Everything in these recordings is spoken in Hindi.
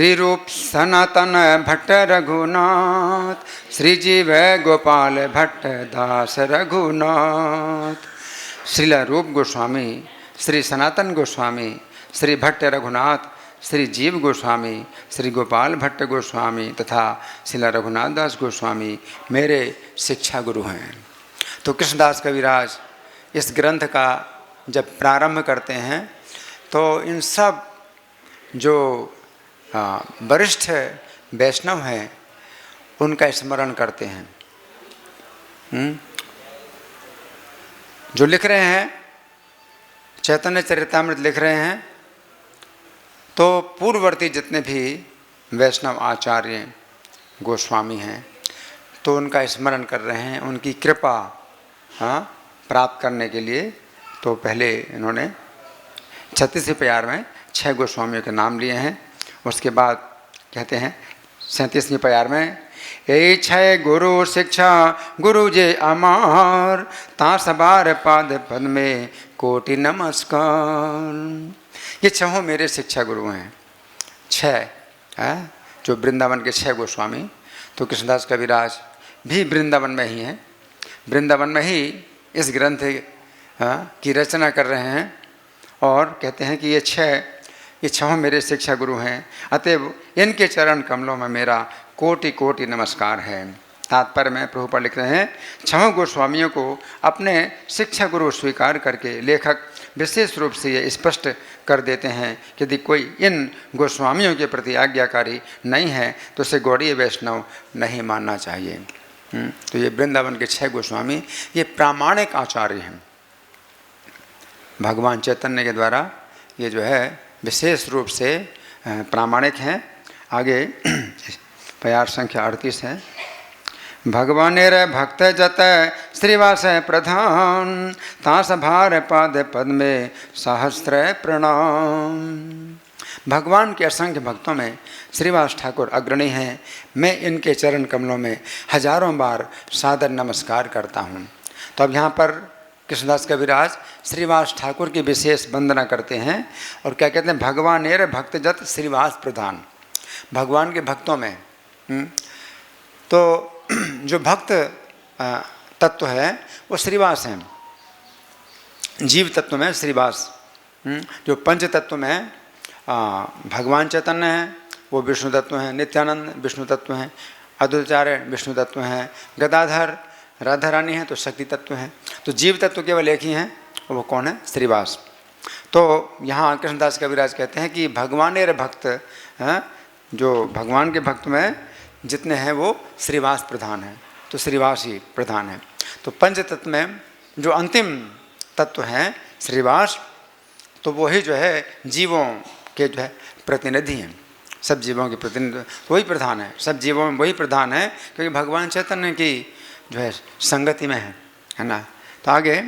श्री रूप सनातन भट्ट रघुनाथ, श्री जीव गोपाल भट्ट दास रघुनाथ। श्रीला रूप गोस्वामी, श्री सनातन गोस्वामी, श्री भट्ट रघुनाथ, श्री जीव गोस्वामी, श्री गोपाल भट्ट गोस्वामी तथा श्रीला रघुनाथ दास गोस्वामी मेरे शिक्षा गुरु हैं। तो कृष्णदास कविराज इस ग्रंथ का जब प्रारंभ करते हैं तो इन सब जो वरिष्ठ वैष्णव हैं उनका स्मरण करते हैं। जो लिख रहे हैं चैतन्य चरितामृत लिख रहे हैं, तो पूर्ववर्ती जितने भी वैष्णव आचार्य गोस्वामी हैं तो उनका स्मरण कर रहे हैं, उनकी कृपा प्राप्त करने के लिए। तो पहले इन्होंने 36वें प्यार में 6 गोस्वामियों के नाम लिए हैं। उसके बाद कहते हैं 37वें प्यार में, ए 6 गुरु शिक्षा गुरु जे अमार, ता सबार पाद पद में कोटि नमस्कार। ये 6 मेरे शिक्षा गुरु हैं। 6 जो वृंदावन के 6 गोस्वामी। तो कृष्णदास कविराज भी वृंदावन में ही हैं, वृंदावन में ही इस ग्रंथ की रचना कर रहे हैं और कहते हैं कि ये 6 मेरे शिक्षा गुरु हैं, अतएव इनके चरण कमलों में मेरा कोटि कोटि नमस्कार है। तात्पर्य में प्रभुपाद लिख रहे हैं 6 गोस्वामियों को अपने शिक्षा गुरु स्वीकार करके लेखक विशेष रूप से ये स्पष्ट कर देते हैं कि यदि कोई इन गोस्वामियों के प्रति आज्ञाकारी नहीं है तो उसे गौड़ीय वैष्णव नहीं मानना चाहिए। तो ये वृंदावन के 6 गोस्वामी ये प्रामाणिक आचार्य हैं, भगवान चैतन्य के द्वारा ये जो है विशेष रूप से प्रामाणिक हैं। आगे प्यार संख्या 38 है। भगवानेर भक्त जत श्रीवास प्रधान, तास भार पाद पद में सहस्त्र प्रणाम। भगवान के असंख्य भक्तों में श्रीवास ठाकुर अग्रणी हैं। मैं इनके चरण कमलों में हजारों बार सादर नमस्कार करता हूँ। तो अब यहाँ पर कृष्णदास कविराज श्रीवास ठाकुर की विशेष वंदना करते हैं और क्या कहते हैं, भगवानेर भक्त जत श्रीवास प्रधान। भगवान के भक्तों में तो जो भक्त तत्व है वो श्रीवास हैं। जीव तत्व में श्रीवास, जो पंच तत्व में भगवान चैतन्य हैं वो विष्णु तत्व हैं, नित्यानंद विष्णु तत्व हैं, अद्वैताचार्य विष्णु तत्व हैं, गदाधर राधा रानी हैं तो शक्ति तत्व हैं। तो जीव तत्व केवल एक ही हैं, वो कौन है, श्रीवास। तो यहाँ कृष्णदास कविराज कहते हैं कि भगवानेर भक्त जो भगवान के भक्त में जितने हैं वो श्रीवास प्रधान हैं, तो श्रीवास ही प्रधान है। तो पंच तत्व में जो अंतिम तत्व हैं श्रीवास, तो वही जो है जीवों के जो है प्रतिनिधि हैं, सब जीवों के प्रतिनिधि वही प्रधान है, सब जीवों में वही प्रधान है क्योंकि भगवान चैतन्य की जो है संगति में है ना। तो आगे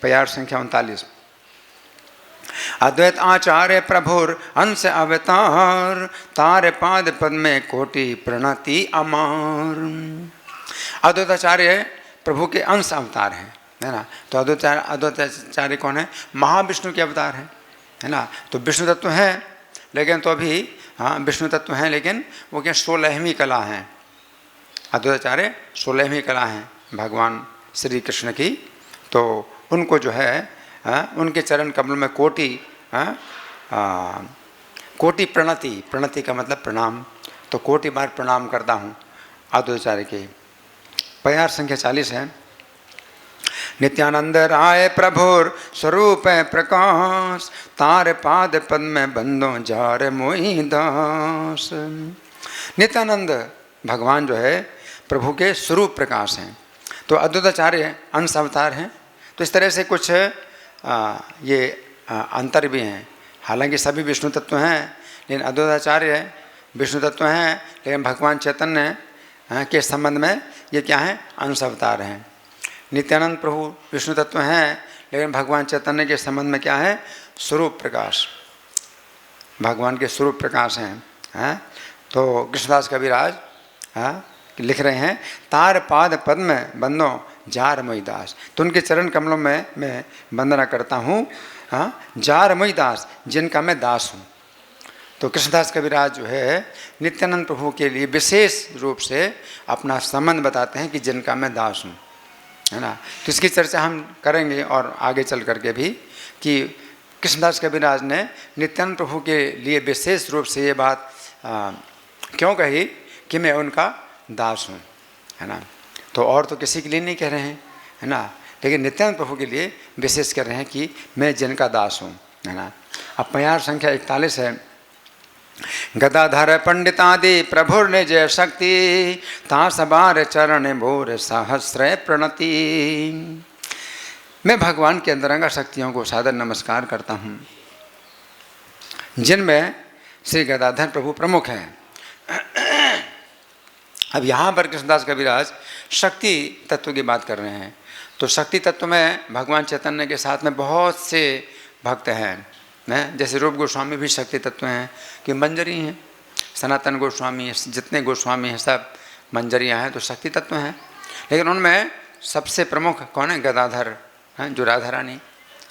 प्यार संख्या 39। अद्वैत आचार्य प्रभुर अंश अवतार, तारे पाद पद में कोटि प्रणति अमार। अद्वैताचार्य प्रभु के अंश अवतार हैं, है ना। तो अद्वैताचार्य कौन है, महाविष्णु के अवतार है ना। तो विष्णु तत्व हैं लेकिन तो अभी विष्णु तत्व हैं लेकिन वो क्या 16वीं कला हैं। अद्वैताचार्य 16वीं कला हैं भगवान श्री कृष्ण की। तो उनको जो है उनके चरण कमल में कोटि कोटि प्रणति, प्रणति का मतलब प्रणाम, तो कोटि बार प्रणाम करता हूँ अद्वैताचार्य के। प्यार संख्या 40 है। नित्यानंद राय प्रभुर स्वरूप प्रकाश, तार पाद पद में बंदो जार मोहि दास। नित्यानंद भगवान जो है प्रभु के स्वरूप प्रकाश हैं, तो अद्वैताचार्य अंश अवतार हैं। तो इस तरह से कुछ ये अंतर भी हैं। हालांकि सभी विष्णु तत्व हैं लेकिन अद्वैताचार्य विष्णु तत्व हैं लेकिन भगवान चैतन्य के संबंध में ये क्या हैं, अंश अवतार हैं। नित्यानंद प्रभु विष्णु तत्व हैं लेकिन भगवान चैतन्य के संबंध में क्या है, स्वरूप प्रकाश, भगवान के स्वरूप प्रकाश हैं। तो कृष्णदास कविराज लिख रहे हैं, तार पाद पद में बंदो जार मोहि दास। तो उनके चरण कमलों में मैं वंदना करता हूँ जार मोहि दास, जिनका मैं दास हूँ। तो कृष्णदास कविराज जो है नित्यानंद प्रभु के लिए विशेष रूप से अपना संबंध बताते हैं कि जिनका मैं दास हूँ, है ना। तो इसकी चर्चा हम करेंगे और आगे चल करके भी कि कृष्णदास कविराज ने नित्यानंद प्रभु के लिए विशेष रूप से ये बात क्यों कही कि मैं उनका दास हूँ, है ना। तो और तो किसी के लिए नहीं कह रहे हैं, है ना, लेकिन नित्यानंद प्रभु के लिए विशेष कह रहे हैं कि मैं जिनका दास हूँ, है ना। अब प्यार संख्या 41 है। गदाधर पंडितादि प्रभुर ने जय शक्ति ता सबार चरण भोर सहस्र प्रणति। मैं भगवान के अंतरंगा शक्तियों को सादर नमस्कार करता हूँ, जिनमें श्री गदाधर प्रभु प्रमुख हैं। अब यहाँ पर कृष्णदास कविराज शक्ति तत्व की बात कर रहे हैं। तो शक्ति तत्व में भगवान चैतन्य के साथ में बहुत से भक्त हैं, जैसे रूप गोस्वामी भी शक्ति तत्व हैं कि मंजरी हैं, सनातन गोस्वामी, जितने गोस्वामी हैं सब मंजरियाँ हैं, तो शक्ति तत्व हैं। लेकिन उनमें सबसे प्रमुख कौन है? गदाधर हैं, जो राधा रानी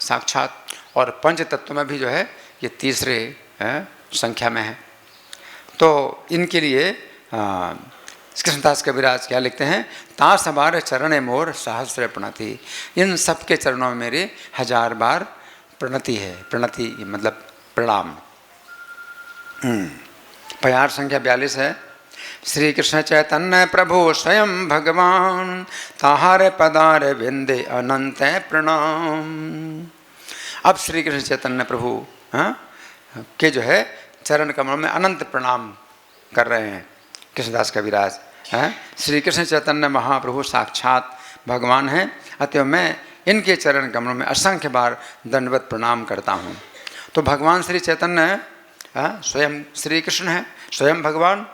साक्षात, और पंच तत्व में भी जो है ये तीसरे संख्या में है। तो इनके लिए कृष्णदास कविराज क्या लिखते हैं? ता सबार चरण मोर सहस्र प्रणति। इन सब के चरणों में मेरे 1000 बार प्रणति है। प्रणति मतलब प्रणाम। प्यार संख्या 42 है। श्री कृष्ण चैतन्य प्रभु स्वयं भगवान ताहार पदार विंदे अनंत प्रणाम। अब श्री कृष्ण चैतन्य प्रभु के जो है चरण कमलों में अनंत प्रणाम कर रहे हैं कृष्णदास कविराज। श्री कृष्ण चैतन्य महाप्रभु साक्षात भगवान हैं, अतः मैं इनके चरण कमलों में असंख्य बार दंडवत प्रणाम करता हूँ। तो भगवान श्री चैतन्य स्वयं श्री कृष्ण है, स्वयं भगवान।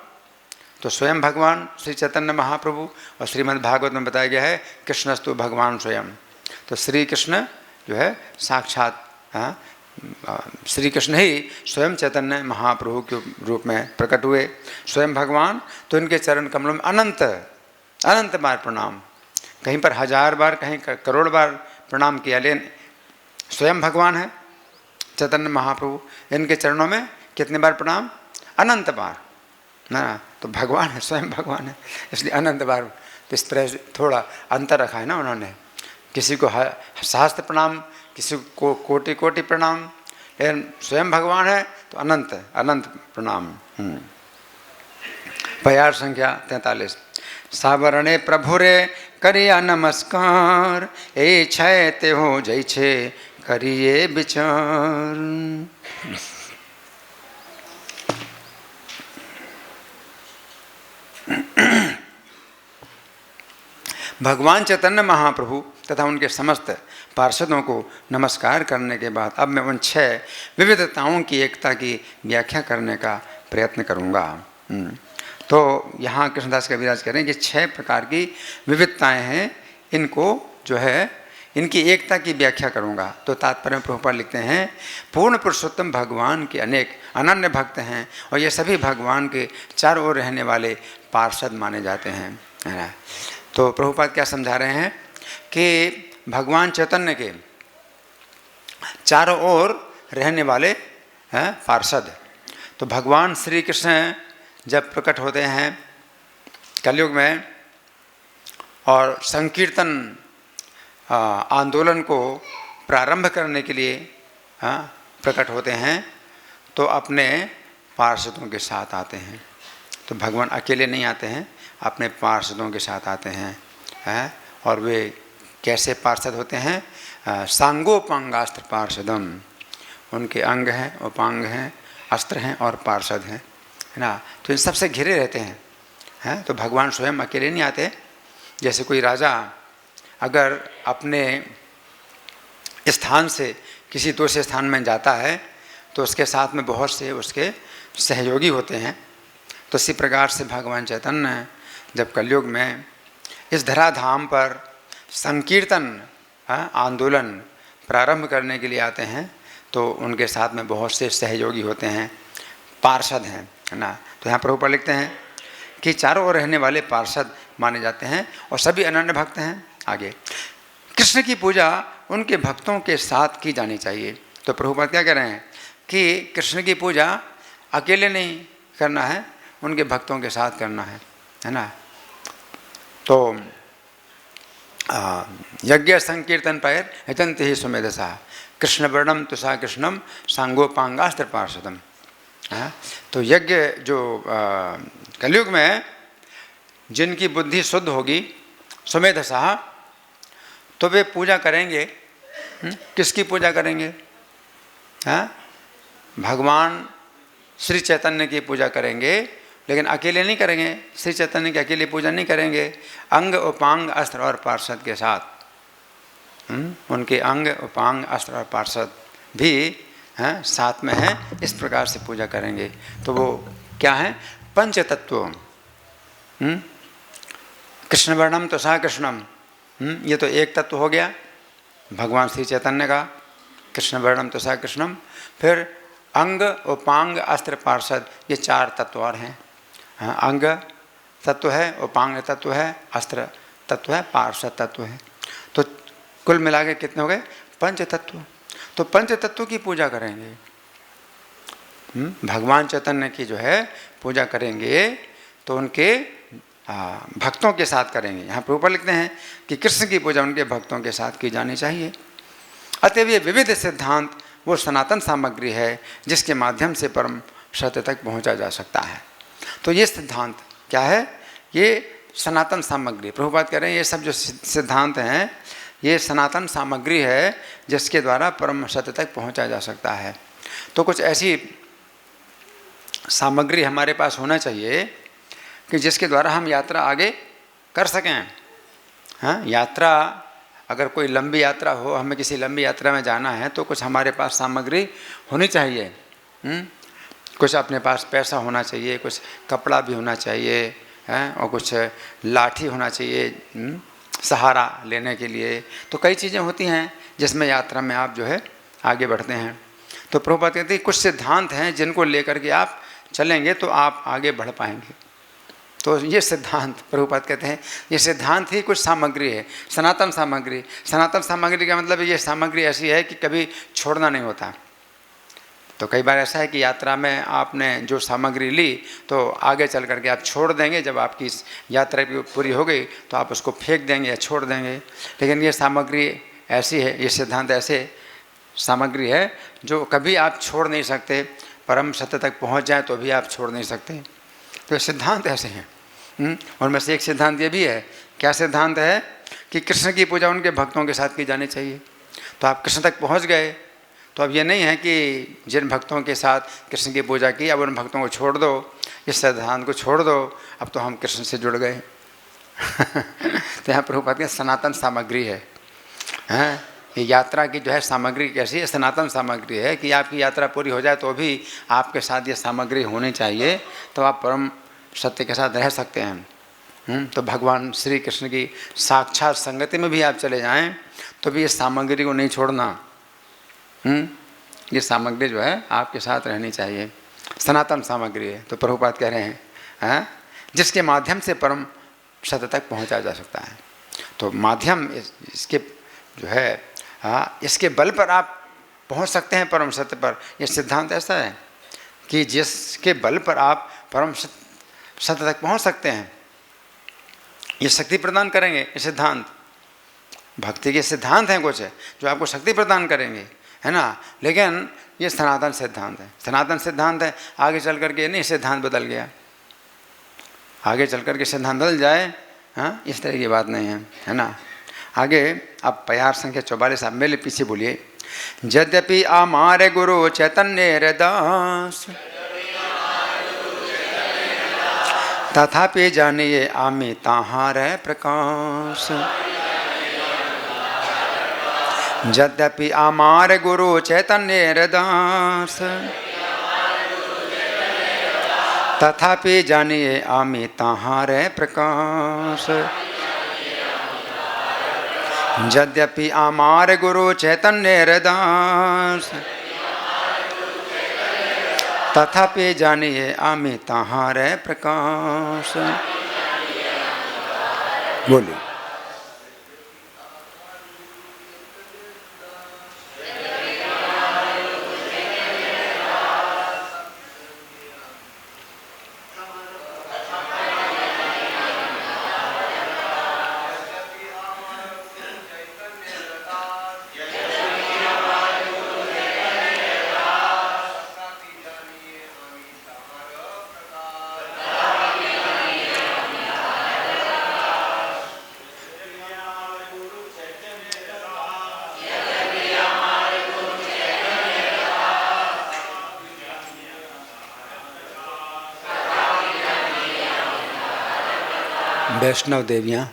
तो स्वयं भगवान श्री चैतन्य महाप्रभु, और श्रीमद् भागवत में बताया गया है कृष्णस्तु भगवान स्वयं। तो श्री कृष्ण जो है साक्षात श्री कृष्ण ही स्वयं चैतन्य महाप्रभु के रूप में प्रकट हुए, स्वयं भगवान। तो इनके चरण कमलों में अनंत अनंत बार प्रणाम, कहीं पर 1000 बार, कहीं करोड़ बार प्रणाम किया। लेकिन स्वयं भगवान है चैतन्य महाप्रभु, इनके चरणों में कितने बार प्रणाम? अनंत बार ना। तो भगवान है, स्वयं भगवान है, इसलिए अनंत बार। तो इस तरह से थोड़ा अंतर रखा है ना उन्होंने, किसी को सहस्त्र प्रणाम, किसी को कोटि कोटि प्रणाम, लेकिन स्वयं भगवान है तो अनंत अनंत प्रणाम। प्यार संख्या 43। सावरणे प्रभुरे करिया नमस्कार ए छय ते हो जय छे करिए विचार। भगवान चैतन्य महाप्रभु तथा उनके समस्त पार्षदों को नमस्कार करने के बाद अब मैं उन 6 विविधताओं की एकता की व्याख्या करने का प्रयत्न करूँगा। तो यहाँ कृष्णदास कविराज कह रहे हैं कि 6 प्रकार की विविधताएं हैं, इनको जो है इनकी एकता की व्याख्या करूँगा। तो तात्पर्य में प्रभुपाद लिखते हैं पूर्ण पुरुषोत्तम भगवान के अनेक अनन्य भक्त हैं, और ये सभी भगवान के चारों ओर रहने वाले पार्षद माने जाते हैं। तो प्रभुपाद क्या समझा रहे हैं कि भगवान चैतन्य के चारों ओर रहने वाले हैं पार्षद। तो भगवान श्री कृष्ण जब प्रकट होते हैं कलयुग में और संकीर्तन आंदोलन को प्रारंभ करने के लिए प्रकट होते हैं, तो अपने पार्षदों के साथ आते हैं। तो भगवान अकेले नहीं आते हैं, अपने पार्षदों के साथ आते हैं। और वे कैसे पार्षद होते हैं? सांगोपांगास्त्र पार्षदम, उनके अंग हैं, उपांग हैं, अस्त्र हैं और पार्षद हैं, है ना। तो इन सबसे घिरे रहते हैं। तो भगवान स्वयं अकेले नहीं आते। जैसे कोई राजा अगर अपने स्थान से किसी दूसरे स्थान में जाता है तो उसके साथ में बहुत से उसके सहयोगी होते हैं। तो इसी प्रकार से भगवान चैतन्य जब कलयुग में इस धराधाम पर संकीर्तन आंदोलन प्रारंभ करने के लिए आते हैं, तो उनके साथ में बहुत से सहयोगी होते हैं, पार्षद हैं, है ना। तो यहाँ प्रभुपाद लिखते हैं कि चारों ओर रहने वाले पार्षद माने जाते हैं और सभी अनन्य भक्त हैं। आगे कृष्ण की पूजा उनके भक्तों के साथ की जानी चाहिए। तो प्रभुपाद क्या कह रहे हैं कि कृष्ण की पूजा अकेले नहीं करना है, उनके भक्तों के साथ करना है ना। तो यज्ञ संकीर्तन पैर हितंत ही सुमेधसा कृष्ण वर्णम तुषा कृष्णम सांगोपांगास्त्र पार्षदम। तो यज्ञ जो कलयुग में जिनकी बुद्धि शुद्ध होगी सुमेधसा, तो वे पूजा करेंगे। किसकी पूजा करेंगे? भगवान श्री चैतन्य की पूजा करेंगे, लेकिन अकेले नहीं करेंगे। श्री चैतन्य की अकेले पूजा नहीं करेंगे, अंग उपांग अस्त्र और पार्षद के साथ। उनके अंग उपांग अस्त्र और पार्षद भी साथ में हैं, इस प्रकार से पूजा करेंगे। तो वो क्या है? पंच तत्व। कृष्ण वर्णम तो सा कृष्णम, ये तो एक तत्व हो गया भगवान श्री चैतन्य का, कृष्ण वर्णम तो सा कृष्णम। फिर अंग उपांग अस्त्र पार्षद, ये 4 तत्व और हैं। अंग तत्व है, उपांग तत्व है, अस्त्र तत्व है, पार्षद तत्व है। तो कुल मिला के कितने हो गए? पंच तत्व। तो पंच तत्व की पूजा करेंगे, भगवान चैतन्य की जो है पूजा करेंगे, तो उनके भक्तों के साथ करेंगे। यहाँ प्रभुपाद लिखते हैं कि कृष्ण की पूजा उनके भक्तों के साथ की जानी चाहिए। अतएव ये विविध सिद्धांत वो सनातन सामग्री है जिसके माध्यम से परम सत्य तक पहुँचा जा सकता है। तो ये सिद्धांत क्या है? ये सनातन सामग्री। प्रभुपाद कह रहे हैं ये सब जो सिद्धांत हैं ये सनातन सामग्री है जिसके द्वारा परम सत्य तक पहुँचा जा सकता है। तो कुछ ऐसी सामग्री हमारे पास होना चाहिए कि जिसके द्वारा हम यात्रा आगे कर सकें। यात्रा, अगर कोई लंबी यात्रा हो, हमें किसी लंबी यात्रा में जाना है, तो कुछ हमारे पास सामग्री होनी चाहिए। कुछ अपने पास पैसा होना चाहिए, कुछ कपड़ा भी होना चाहिए, और कुछ लाठी होना चाहिए सहारा लेने के लिए। तो कई चीज़ें होती हैं जिसमें यात्रा में आप जो है आगे बढ़ते हैं। तो प्रभुपाद कहते हैं कुछ सिद्धांत हैं जिनको लेकर के आप चलेंगे तो आप आगे बढ़ पाएंगे। तो ये सिद्धांत, प्रभुपाद कहते हैं ये सिद्धांत ही कुछ सामग्री है, सनातन सामग्री। सनातन सामग्री का मतलब ये सामग्री ऐसी है कि कभी छोड़ना नहीं होता। तो कई बार ऐसा है कि यात्रा में आपने जो सामग्री ली तो आगे चल करके आप छोड़ देंगे, जब आपकी यात्रा पूरी हो गई तो आप उसको फेंक देंगे या छोड़ देंगे। लेकिन ये सामग्री ऐसी है, ये सिद्धांत ऐसे सामग्री है जो कभी आप छोड़ नहीं सकते, परम सत्य तक पहुंच जाए तो भी आप छोड़ नहीं सकते। तो सिद्धांत ऐसे हैं। उनमें से एक सिद्धांत ये भी है। क्या सिद्धांत है? कि कृष्ण की पूजा उनके भक्तों के साथ की जानी चाहिए। तो आप कृष्ण तक पहुंच गए तो अब ये नहीं है कि जिन भक्तों के साथ कृष्ण की पूजा की अब उन भक्तों को छोड़ दो, इस सिद्धांत को छोड़ दो, अब तो हम कृष्ण से जुड़ गए। तो यहाँ प्रभुपाद के सनातन सामग्री है। ये यात्रा की जो है सामग्री कैसी है? सनातन सामग्री है कि आपकी यात्रा पूरी हो जाए तो भी आपके साथ ये सामग्री होनी चाहिए, तो आप परम सत्य के साथ रह सकते हैं। तो भगवान श्री कृष्ण की साक्षात संगति में भी आप चले जाएं तो भी इस सामग्री को नहीं छोड़ना। ये सामग्री जो है आपके साथ रहनी चाहिए, सनातन सामग्री है। तो प्रभुपाद कह रहे हैं जिसके माध्यम से परम सत्य तक पहुंचा जा सकता है। तो माध्यम इसके जो है इसके बल पर आप पहुंच सकते हैं परम सत्य पर। यह सिद्धांत ऐसा है कि जिसके बल पर आप परम सत्य तक पहुंच सकते हैं, ये शक्ति प्रदान करेंगे। ये सिद्धांत भक्ति के सिद्धांत हैं कुछ जो आपको शक्ति प्रदान करेंगे, है ना। लेकिन ये सनातन सिद्धांत है, सनातन सिद्धांत है। आगे चल करके नहीं सिद्धांत बदल गया, आगे चल करके सिद्धांत बदल जाए, इस तरह की बात नहीं है, है ना। आगे अब प्यार संख्या 44 आप मेरे पीछे बोलिए। यद्यपि आमारे गुरु चैतन्य हृदास तथापि जानिए आमी ताहार प्रकाश। यद्यपि आमारे गुरु चैतन्य हृदास तथापि जानिए आमी ताहार प्रकाश। यद्यपि आमार गुरु चैतन्य हृदास तथापि जानिए आमी ताहार प्रकाश। बोलिए। वैष्णव देवियाँ,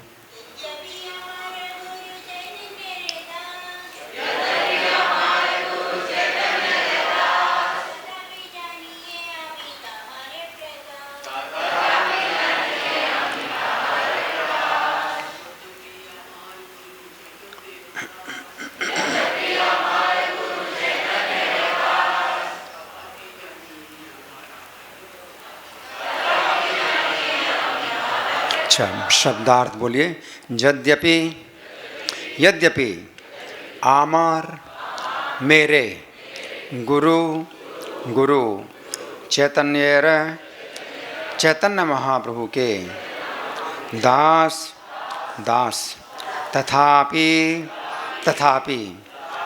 अच्छा शब्दार्थ बोलिए। यद्यपि, यद्यपि आमार मेरे गुरु गुरु चैतन्य चैतन्य महाप्रभु के दास दास तथापि तथापि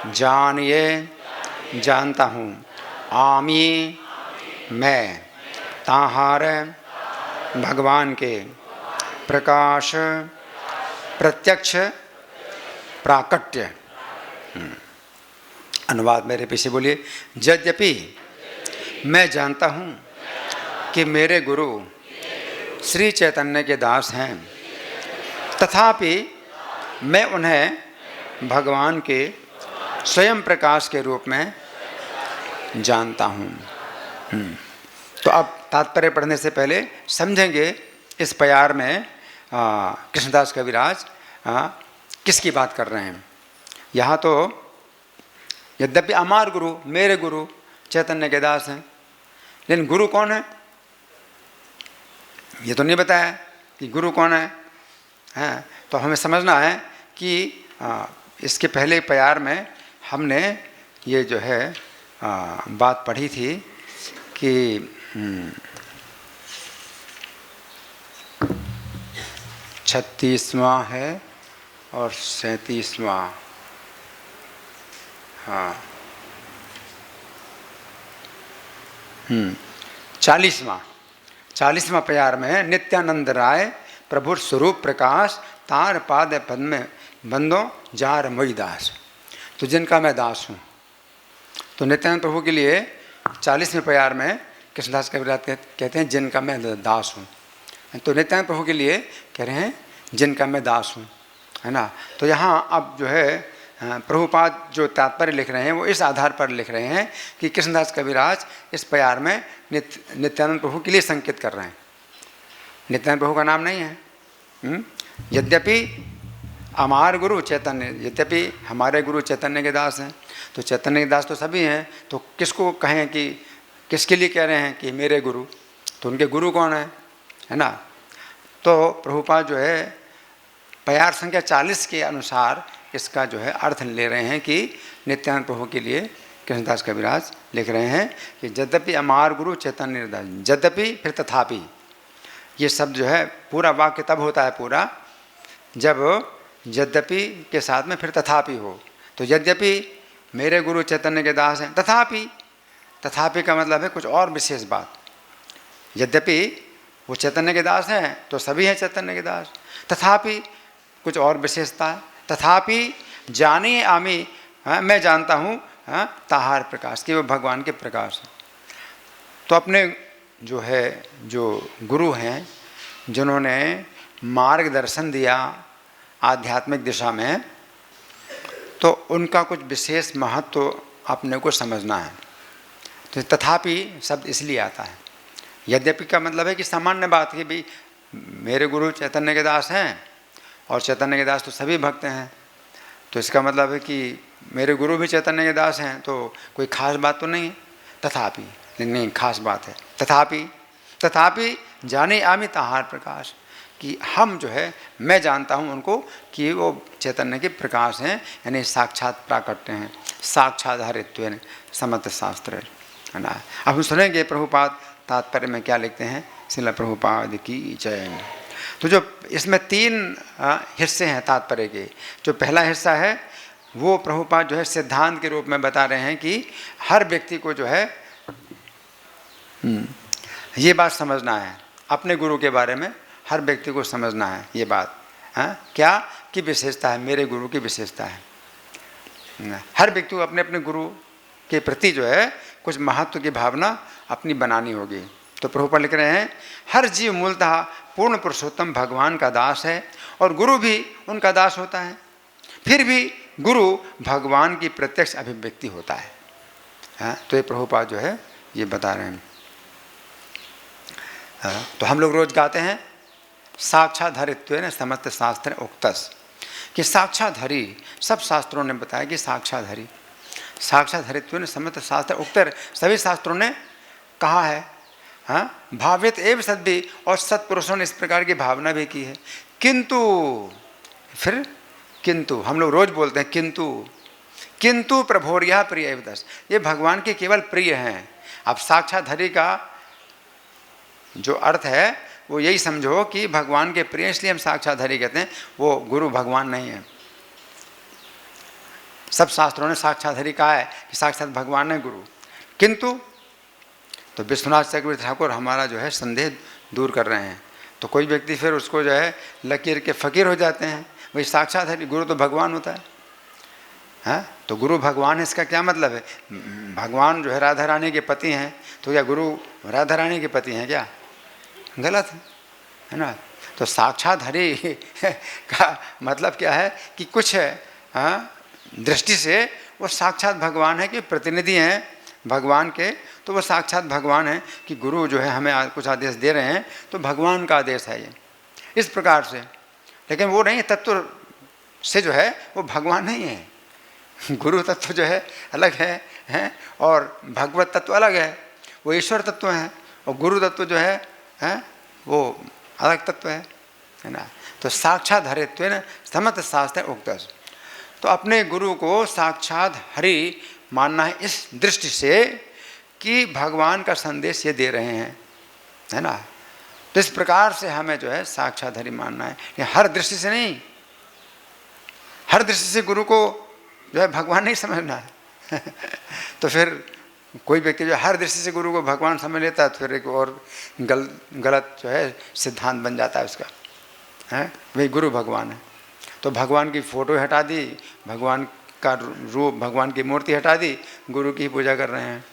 जानिए जानता हूँ आमी मैं ताहार भगवान के प्रकाश प्रत्यक्ष प्राकट्य। अनुवाद मेरे पीछे बोलिए। यद्यपि मैं जानता हूँ कि मेरे गुरु श्री चैतन्य के दास हैं, तथापि मैं उन्हें भगवान के स्वयं प्रकाश के रूप में जानता हूँ। तो अब तात्पर्य पढ़ने से पहले समझेंगे इस प्यार में कृष्णदास कविराज किसकी बात कर रहे हैं। यहाँ तो यद्यपि अमार गुरु मेरे गुरु चैतन्य के दास हैं, लेकिन गुरु कौन है ये तो नहीं बताया कि गुरु कौन है, हैं? तो हमें समझना है कि इसके पहले प्यार में हमने ये जो है बात पढ़ी थी कि 36वां है और 37वां, हाँ 40वां प्यार में नित्यानंद राय प्रभु स्वरूप प्रकाश तार पाद पद्म बंदो जार मोई दास। तो जिनका मैं दास हूँ, तो नित्यानंद प्रभु के लिए 40वें प्यार में कृष्णदास कविराज कहते हैं जिनका मैं दास हूँ। तो नित्यानंद प्रभु के लिए कह रहे हैं जिनका मैं दास हूँ, है ना। तो यहाँ अब जो है प्रभुपाद जो तात्पर्य लिख रहे हैं वो इस आधार पर लिख रहे हैं कि कृष्णदास कविराज इस प्यार में नित्यानंद प्रभु के लिए संकेत कर रहे हैं। नित्यानंद प्रभु का नाम नहीं है। यद्यपि हमारे गुरु चैतन्य, यद्यपि हमारे गुरु चैतन्य के दास हैं, तो चैतन्य के दास तो सभी हैं, तो किसको कहें कि किसके लिए कह रहे हैं कि मेरे गुरु, तो उनके गुरु कौन है ना। तो प्रभुपाद जो है प्यार संख्या 40 के अनुसार इसका जो है अर्थ ले रहे हैं कि नित्यानंद प्रभु के लिए कृष्णदास कविराज लिख रहे हैं कि यद्यपि अमार गुरु चैतन्य दास, यद्यपि फिर तथापि, ये सब जो है पूरा वाक्य तब होता है पूरा जब यद्यपि के साथ में फिर तथापि हो। तो यद्यपि मेरे गुरु चैतन्य के दास हैं, तथापि, तथापि का मतलब है कुछ और विशेष बात। यद्यपि वो चैतन्य के दास हैं तो सभी हैं चैतन्य के दास, तथापि कुछ और विशेषता है। तथापि जानिए आमी, मैं जानता हूँ ताहार प्रकाश, कि वो भगवान के प्रकाश हैं। तो अपने जो है जो गुरु हैं जिन्होंने मार्गदर्शन दिया आध्यात्मिक दिशा में, तो उनका कुछ विशेष महत्व अपने को समझना है। तो तथापि शब्द इसलिए आता है। यद्यपि का मतलब है कि सामान्य बात है, भाई मेरे गुरु चैतन्य के दास हैं और चैतन्य के दास तो सभी भक्त हैं, तो इसका मतलब है कि मेरे गुरु भी चैतन्य के दास हैं, तो कोई खास बात तो नहीं है। तथापि नहीं, खास बात है। तथापि, तथापि जाने आमी ताहार प्रकाश, कि हम जो है मैं जानता हूँ उनको कि वो चैतन्य के प्रकाश हैं, यानी साक्षात प्राकट्य हैं, साक्षाधारित्व समर्थ शास्त्र, है ना। अब हम सुनेंगे प्रभुपाद तात्पर्य में क्या लिखते हैं। श्रील प्रभुपाद की जय। तो जो इसमें 3 हिस्से हैं तात्पर्य के। जो पहला हिस्सा है वो प्रभुपाद जो है सिद्धांत के रूप में बता रहे हैं कि हर व्यक्ति को जो है ये बात समझना है, अपने गुरु के बारे में हर व्यक्ति को समझना है ये बात, क्या की विशेषता है, मेरे गुरु की विशेषता है। हर व्यक्ति को अपने अपने गुरु के प्रति जो है कुछ महत्व की भावना अपनी बनानी होगी, तो प्रभुपाद लिख रहे हैं हर जीव मूलतः पूर्ण पुरुषोत्तम भगवान का दास है और गुरु भी उनका दास होता है। फिर भी गुरु भगवान की प्रत्यक्ष अभिव्यक्ति होता है। तो ये प्रभुपाद जो है ये बता रहे हैं। तो हम लोग रोज गाते हैं साक्षाधारित्वेन समस्त शास्त्र उक्तस, कि साक्षाधारी, सब शास्त्रों ने बताया कि साक्षाधारी, साक्षाधारित्वेन समस्त शास्त्र उक्तर, सभी शास्त्रों ने कहा है। भावित एवं सद्भी, और सत्पुरुषों ने इस प्रकार की भावना भी की है। किंतु, फिर किंतु हम लोग रोज बोलते हैं किंतु, किंतु प्रभोर्या प्रिय एवदस, ये भगवान के केवल प्रिय हैं। अब साक्षाधारी का जो अर्थ है वो यही समझो कि भगवान के प्रिय, इसलिए हम साक्षाधारी कहते हैं, वो गुरु भगवान नहीं है। सब शास्त्रों ने साक्षाधारी कहा है कि साक्षात भगवान है गुरु। किंतु तो विश्वनाथ चक्रवर्ती ठाकुर हमारा जो है संदेह दूर कर रहे हैं। तो कोई व्यक्ति फिर उसको जो है लकीर के फकीर हो जाते हैं, भाई साक्षाधारी गुरु तो भगवान होता है। तो गुरु भगवान है, इसका क्या मतलब है? भगवान जो है राधा रानी के पति हैं, तो क्या गुरु राधा रानी के पति हैं क्या? गलत है ना। तो साक्षाधारी का मतलब क्या है कि कुछ दृष्टि से वो साक्षात भगवान है, कि प्रतिनिधि हैं भगवान के, तो वो साक्षात भगवान है कि गुरु जो है हमें कुछ आदेश दे रहे हैं तो भगवान का आदेश है ये, इस प्रकार से। लेकिन वो नहीं, तत्व से जो है वो भगवान नहीं है। गुरु तत्व जो है अलग है और भगवत तत्व अलग है, वो ईश्वर तत्व है, और गुरु तत्व जो है वो अलग तत्व है ना। तो साक्षाधारित्वेन समस्त शास्त्र उक्तस, तो अपने गुरु को साक्षात हरि मानना है इस दृष्टि से कि भगवान का संदेश ये दे रहे हैं, है ना। तो इस प्रकार से हमें जो है साक्षात हरि मानना है, ये हर दृष्टि से नहीं। हर दृष्टि से गुरु को जो है भगवान नहीं समझना है। तो फिर कोई व्यक्ति जो हर दृष्टि से गुरु को भगवान समझ लेता है तो फिर एक और गलत जो है सिद्धांत बन जाता है उसका, है भाई गुरु भगवान है। तो भगवान की फोटो हटा दी, भगवान का रूप, भगवान की मूर्ति हटा दी, गुरु की पूजा कर रहे हैं,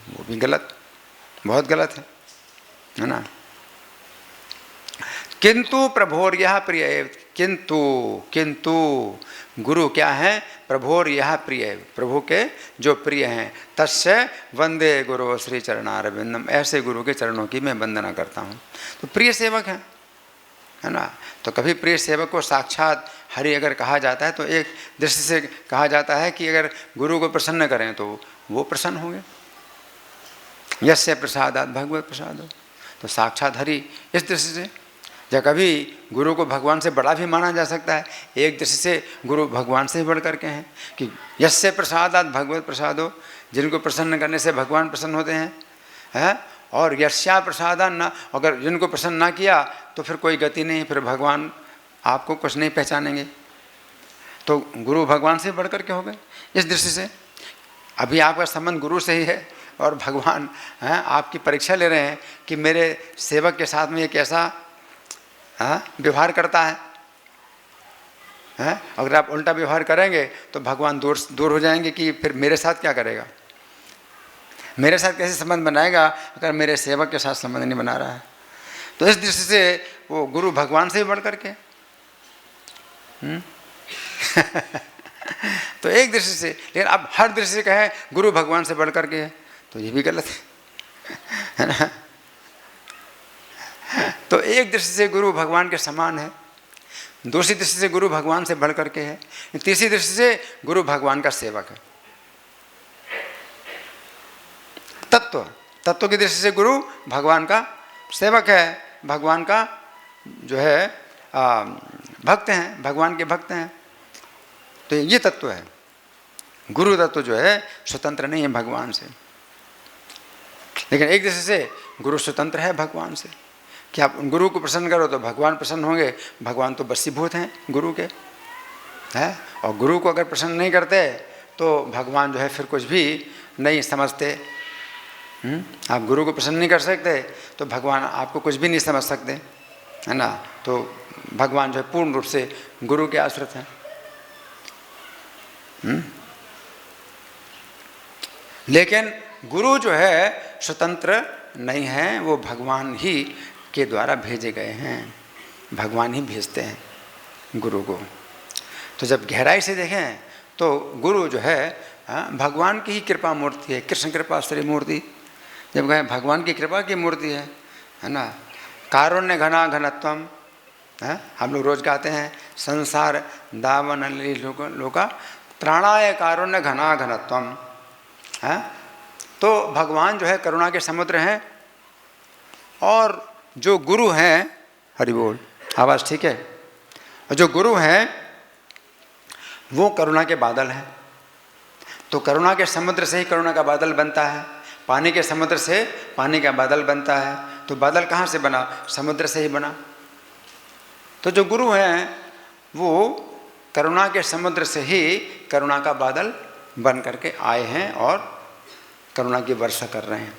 वो भी गलत, बहुत गलत है ना। किंतु प्रभोर यह प्रिय, किंतु गुरु क्या है? प्रभोर यह प्रिय, प्रभु के जो प्रिय हैं। तस्य वंदे गुरु श्री चरणारविंदम, ऐसे गुरु के चरणों की मैं वंदना करता हूँ। तो प्रिय सेवक है ना। तो कभी प्रिय सेवक को साक्षात हरि अगर कहा जाता है तो एक दृष्टि से कहा जाता है कि अगर गुरु को प्रसन्न करें तो वो प्रसन्न होंगे। यस्य प्रसादात् भगवत प्रसाद, तो साक्षात हरि इस दृष्टि से। या कभी गुरु को भगवान से बड़ा भी माना जा सकता है, एक दृष्टि से गुरु भगवान से ही बढ़ करके हैं कि यस्य प्रसादात् भगवत प्रसादो, जिनको प्रसन्न करने से भगवान प्रसन्न होते हैं। और यस्या प्रसादान् न, अगर जिनको प्रसन्न ना किया तो फिर कोई गति नहीं, फिर भगवान आपको कुछ नहीं पहचानेंगे। तो गुरु भगवान से बढ़ करके हो गए इस दृष्टि से। अभी आपका संबंध गुरु से ही है और भगवान आपकी परीक्षा ले रहे हैं कि मेरे सेवक के साथ में ये कैसा व्यवहार करता है। अगर आप उल्टा व्यवहार करेंगे तो भगवान दूर हो जाएंगे कि फिर मेरे साथ क्या करेगा, मेरे साथ कैसे संबंध बनाएगा अगर मेरे सेवक के साथ संबंध नहीं बना रहा है। तो इस दृष्टि से वो गुरु भगवान से ही बढ़ करके तो एक दृष्टि से। लेकिन अब हर दृष्टि से कहें गुरु भगवान से बढ़ करके है तो ये भी गलत है ना। तो एक दृष्टि से गुरु भगवान के समान है, दूसरी दृष्टि से गुरु भगवान से बढ़ करके है, तीसरी दृष्टि से गुरु भगवान का सेवक है। तत्व की दृष्टि से गुरु भगवान का सेवक है, भगवान का जो है भक्त हैं, भगवान के भक्त हैं। तो ये तत्व है। गुरु तत्व जो है स्वतंत्र नहीं है भगवान से। लेकिन एक दृष्टि से गुरु स्वतंत्र है भगवान से कि आप गुरु को प्रसन्न करो तो भगवान प्रसन्न होंगे। भगवान तो वशीभूत हैं गुरु के, है। और गुरु को अगर प्रसन्न नहीं करते तो भगवान जो है फिर कुछ भी नहीं समझते। आप गुरु को प्रसन्न नहीं कर सकते तो भगवान आपको कुछ भी नहीं समझ सकते, है ना। तो भगवान जो है पूर्ण रूप से गुरु के आश्रित हैं। लेकिन गुरु जो है स्वतंत्र नहीं हैं, वो भगवान ही के द्वारा भेजे गए हैं, भगवान ही भेजते हैं गुरु को। तो जब गहराई से देखें तो गुरु जो है भगवान की ही कृपा मूर्ति है, कृष्ण कृपा श्री मूर्ति। जब कहें भगवान की कृपा की मूर्ति है ना। कारुण्य घना घनत्वम, हम लोग रोज गाते हैं, संसार दावन लोका त्राणाय कारुण्य घना घनत्वम। तो भगवान जो है करुणा के समुद्र हैं, और जो गुरु हैं, हरि बोल, आवाज़ ठीक है, और जो गुरु हैं वो करुणा के बादल हैं। तो करुणा के समुद्र से ही करुणा का बादल बनता है, पानी के समुद्र से पानी का बादल बनता है। तो बादल कहाँ से बना? समुद्र से ही बना। तो जो गुरु हैं वो करुणा के समुद्र से ही करुणा का बादल बन करके आए हैं और करुणा की वर्षा कर रहे हैं।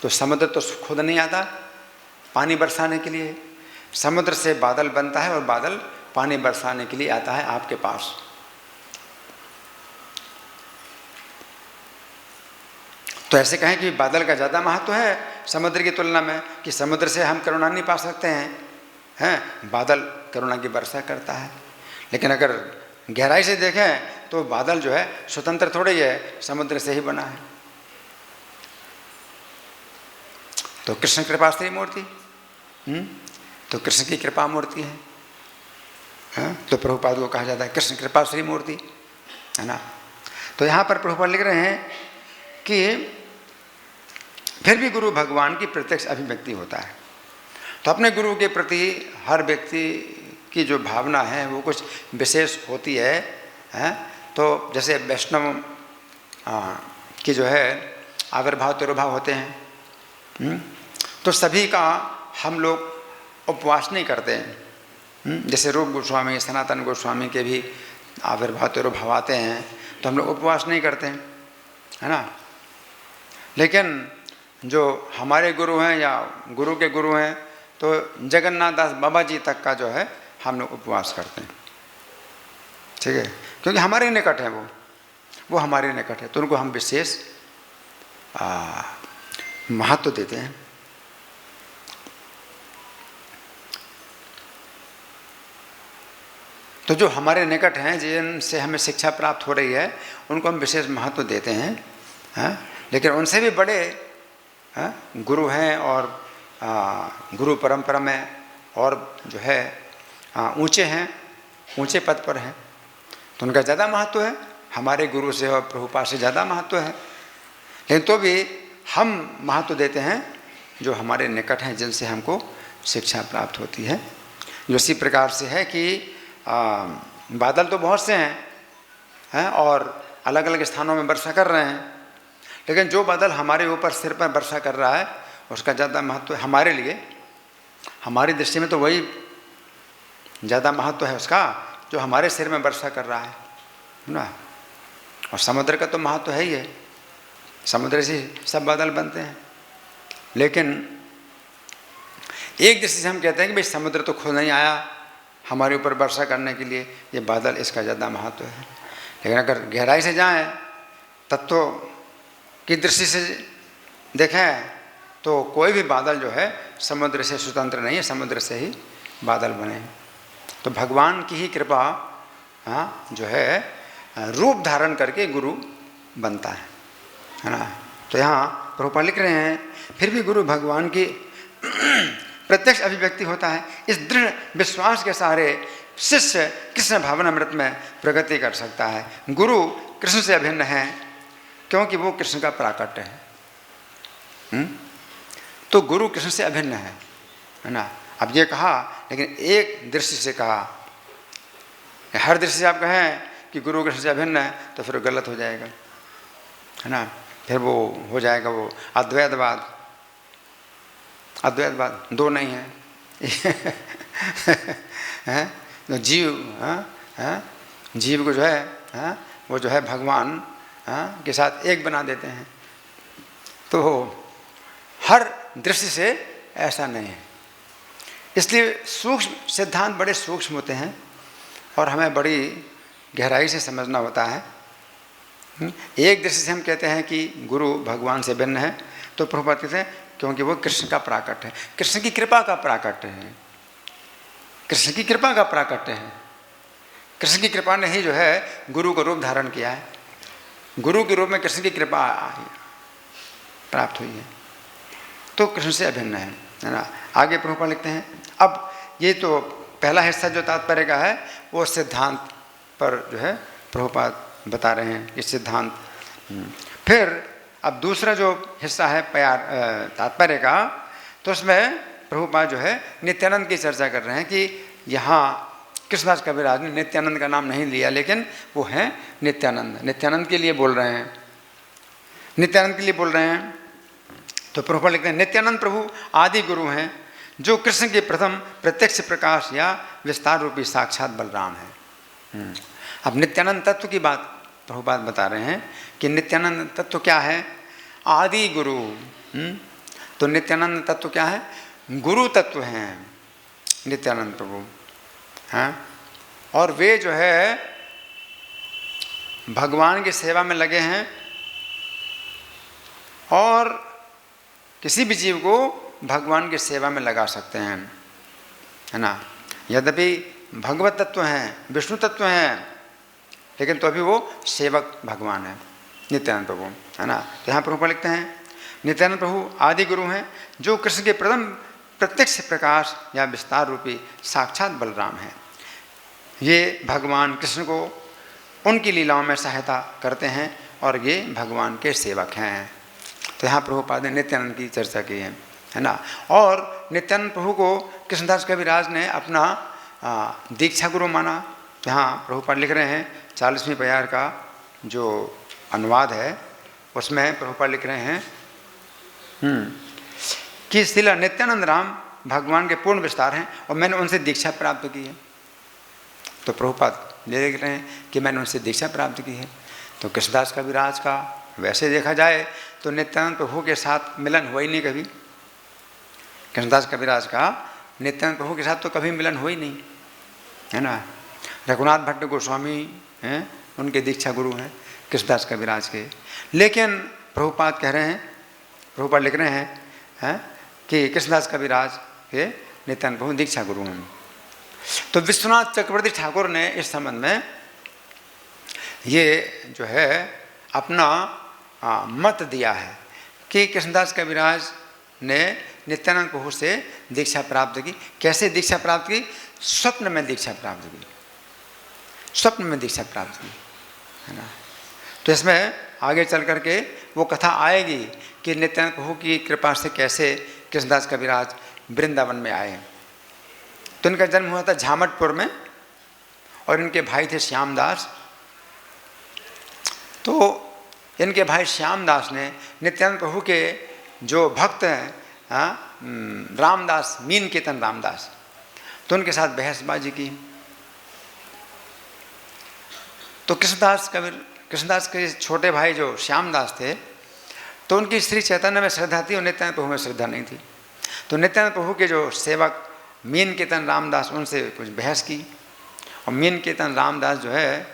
तो समुद्र तो खुद नहीं आता पानी बरसाने के लिए, समुद्र से बादल बनता है और बादल पानी बरसाने के लिए आता है आपके पास। तो ऐसे कहें कि बादल का ज़्यादा महत्व है समुद्र की तुलना में, कि समुद्र से हम करुणा नहीं पा सकते हैं, बादल करुणा की वर्षा करता है। लेकिन अगर गहराई से देखें तो बादल जो है स्वतंत्र थोड़े ही है, समुद्र से ही बना है। तो कृष्ण कृपा श्री मूर्ति, तो कृष्ण की कृपा मूर्ति है। तो प्रभुपाद को कहा जाता है कृष्ण कृपा श्री मूर्ति, है ना। तो यहाँ पर प्रभुपाद लिख रहे हैं कि फिर भी गुरु भगवान की प्रत्यक्ष अभिव्यक्ति होता है। तो अपने गुरु के प्रति हर व्यक्ति की जो भावना है वो कुछ विशेष होती है। तो जैसे वैष्णव की जो है आविर्भाव तिरुभाव होते हैं, तो सभी का हम लोग उपवास नहीं करते हैं। जैसे रूप गोस्वामी, सनातन गोस्वामी के भी आविर्भाव तिरुभाव आते हैं, तो हम लोग उपवास नहीं करते हैं, है ना। लेकिन जो हमारे गुरु हैं या गुरु के गुरु हैं, तो जगन्नाथ दास बाबा जी तक का जो है हम लोग उपवास करते हैं, ठीक है, क्योंकि हमारे निकट है, वो हमारे निकट है, तो उनको हम विशेष महत्व देते हैं। तो जो हमारे निकट हैं, जिनसे हमें शिक्षा प्राप्त हो रही है, उनको हम विशेष महत्व देते हैं। लेकिन उनसे भी बड़े गुरु हैं और गुरु परंपरा में और जो है ऊंचे हैं, ऊंचे पद पर हैं, तो उनका ज़्यादा महत्व है, हमारे गुरु से और प्रभुपाद से ज़्यादा महत्व है। लेकिन तो भी हम महत्व देते हैं जो हमारे निकट हैं, जिनसे हमको शिक्षा प्राप्त होती है। जो इसी प्रकार से है कि बादल तो बहुत से हैं और अलग अलग स्थानों में वर्षा कर रहे हैं, लेकिन जो बादल हमारे ऊपर सिर पर वर्षा कर रहा है उसका ज़्यादा महत्व है हमारे लिए। हमारी दृष्टि में तो वही ज़्यादा महत्व है उसका जो हमारे सिर में वर्षा कर रहा है ना। और समुद्र का तो महत्व है ही है, समुद्र से सब बादल बनते हैं। लेकिन एक दृष्टि से हम कहते हैं कि भाई समुद्र तो खुद नहीं आया हमारे ऊपर वर्षा करने के लिए, ये बादल इसका ज़्यादा महत्व है। लेकिन अगर गहराई से जाएं, तत्व की दृष्टि से देखें, तो कोई भी बादल जो है समुद्र से स्वतंत्र नहीं है, समुद्र से ही बादल बने हैं। तो भगवान की ही कृपा जो है रूप धारण करके गुरु बनता है ना। तो यहाँ प्रभुपाद लिख रहे हैं, फिर भी गुरु भगवान की प्रत्यक्ष अभिव्यक्ति होता है। इस दृढ़ विश्वास के सहारे शिष्य कृष्ण भावनामृत में प्रगति कर सकता है। गुरु कृष्ण से अभिन्न है क्योंकि वो कृष्ण का प्राकट्य है। तो गुरु कृष्ण से अभिन्न है ना। अब ये कहा, लेकिन एक दृष्टि से कहा, हर दृष्टि से आप कहें कि गुरु कृष्ण से अभिन्न है तो फिर गलत हो जाएगा, है ना। फिर वो हो जाएगा वो अद्वैतवाद। अद्वैतवाद दो नहीं है हैं, तो जीव को जो है वो जो है भगवान के साथ एक बना देते हैं। तो हर दृष्टि से ऐसा नहीं है। इसलिए सूक्ष्म सिद्धांत बड़े सूक्ष्म होते हैं और हमें बड़ी गहराई से समझना होता है। एक दृष्टि से हम कहते हैं कि गुरु भगवान से भिन्न है, तो प्रभुपाद कहते हैं क्योंकि वो कृष्ण का प्राकट्य है, कृष्ण की कृपा का प्राकट्य है, कृष्ण की कृपा का प्राकट्य है। कृष्ण की कृपा ने ही जो है गुरु का रूप धारण किया है, गुरु के रूप में कृष्ण की कृपा प्राप्त हुई है, तो कृष्ण से अभिन्न है ना। आगे प्रभुपाद लिखते हैं, अब ये तो पहला हिस्सा जो तात्पर्य का है वो सिद्धांत पर जो है प्रभुपाद बता रहे हैं, ये सिद्धांत। फिर अब दूसरा जो हिस्सा है तात्पर्य का, तो उसमें प्रभुपाद जो है नित्यानंद की चर्चा कर रहे हैं कि यहाँ कृष्णदास कबीरदास ने नित्यानंद का नाम नहीं लिया, लेकिन वो है नित्यानंद, नित्यानंद के लिए बोल रहे हैं, नित्यानंद के लिए बोल रहे हैं। तो प्रभुपाद लिखते हैं, नित्यानंद प्रभु आदि गुरु हैं, जो कृष्ण के प्रथम प्रत्यक्ष प्रकाश या विस्तार रूपी साक्षात बलराम है। अब नित्यानंद तत्व की बात प्रभुपाद बता रहे हैं कि नित्यानंद तत्व क्या है, आदि गुरु। तो नित्यानंद तत्व क्या है, गुरु तत्व हैं नित्यानंद प्रभु, हैं। और वे जो है भगवान की सेवा में लगे हैं और किसी भी जीव को भगवान की सेवा में लगा सकते हैं, है ना। यद्यपि भगवत तत्व हैं, विष्णु तत्व हैं, लेकिन तो अभी वो सेवक भगवान है नित्यानंद प्रभु, है ना। तो यहाँ प्रभु लिखते हैं, नित्यानंद प्रभु आदि गुरु हैं, जो कृष्ण के प्रथम प्रत्यक्ष प्रकाश या विस्तार रूपी साक्षात बलराम हैं। ये भगवान कृष्ण को उनकी लीलाओं में सहायता करते हैं और ये भगवान के सेवक हैं। तो यहाँ प्रभुपाद ने नित्यानंद की चर्चा की है ना। और नित्यानंद प्रभु को कृष्णदास कविराज ने अपना दीक्षा गुरु माना। यहाँ प्रभुपाद लिख रहे हैं 40वीं प्यार का जो अनुवाद है उसमें प्रभुपाद लिख रहे हैं कि श्रील नित्यानंद राम भगवान के पूर्ण विस्तार हैं और मैंने उनसे दीक्षा प्राप्त की है। तो प्रभुपाद लिख रहे हैं कि मैंने उनसे दीक्षा प्राप्त की है। तो कृष्णदास कविराज का वैसे देखा जाए तो नित्यानंद प्रभु के साथ मिलन हुआ ही नहीं कभी। कृष्णदास कविराज का नित्यानंद प्रभु के साथ तो कभी मिलन हुआ ही नहीं, है ना। रघुनाथ भट्ट गोस्वामी हैं, उनके दीक्षा गुरु हैं कृष्णदास कविराज के। लेकिन प्रभुपाद कह रहे हैं, प्रभुपाद लिख रहे हैं कि कृष्णदास कविराज के नित्यानंद प्रभु दीक्षा गुरु हैं। तो विश्वनाथ चक्रवर्ती ठाकुर ने इस संबंध में ये जो है अपना मत दिया है कि कृष्णदास कविराज ने नित्यानंद प्रभु से दीक्षा प्राप्त की। कैसे दीक्षा प्राप्त की? स्वप्न में दीक्षा प्राप्त की, स्वप्न में दीक्षा प्राप्त की, है ना। तो इसमें आगे चल करके वो कथा आएगी कि नित्यानंद प्रभु की कृपा से कैसे कृष्णदास कविराज वृंदावन में आए। तो इनका जन्म हुआ था झामटपुर में और इनके भाई थे श्यामदास। तो इनके भाई श्यामदास ने नित्यानंद प्रभु के जो भक्त हैं रामदास, मीन कीर्तन रामदास, तो उनके साथ बहसबाजी की। तो कृष्णदास के छोटे भाई जो श्यामदास थे, तो उनकी श्री चैतन्य में श्रद्धा थी और नित्यानंद प्रभु में श्रद्धा नहीं थी। तो नित्यानंद प्रभु के जो सेवक मीन कीर्तन रामदास, उनसे कुछ बहस की और मीन कीर्तन रामदास जो है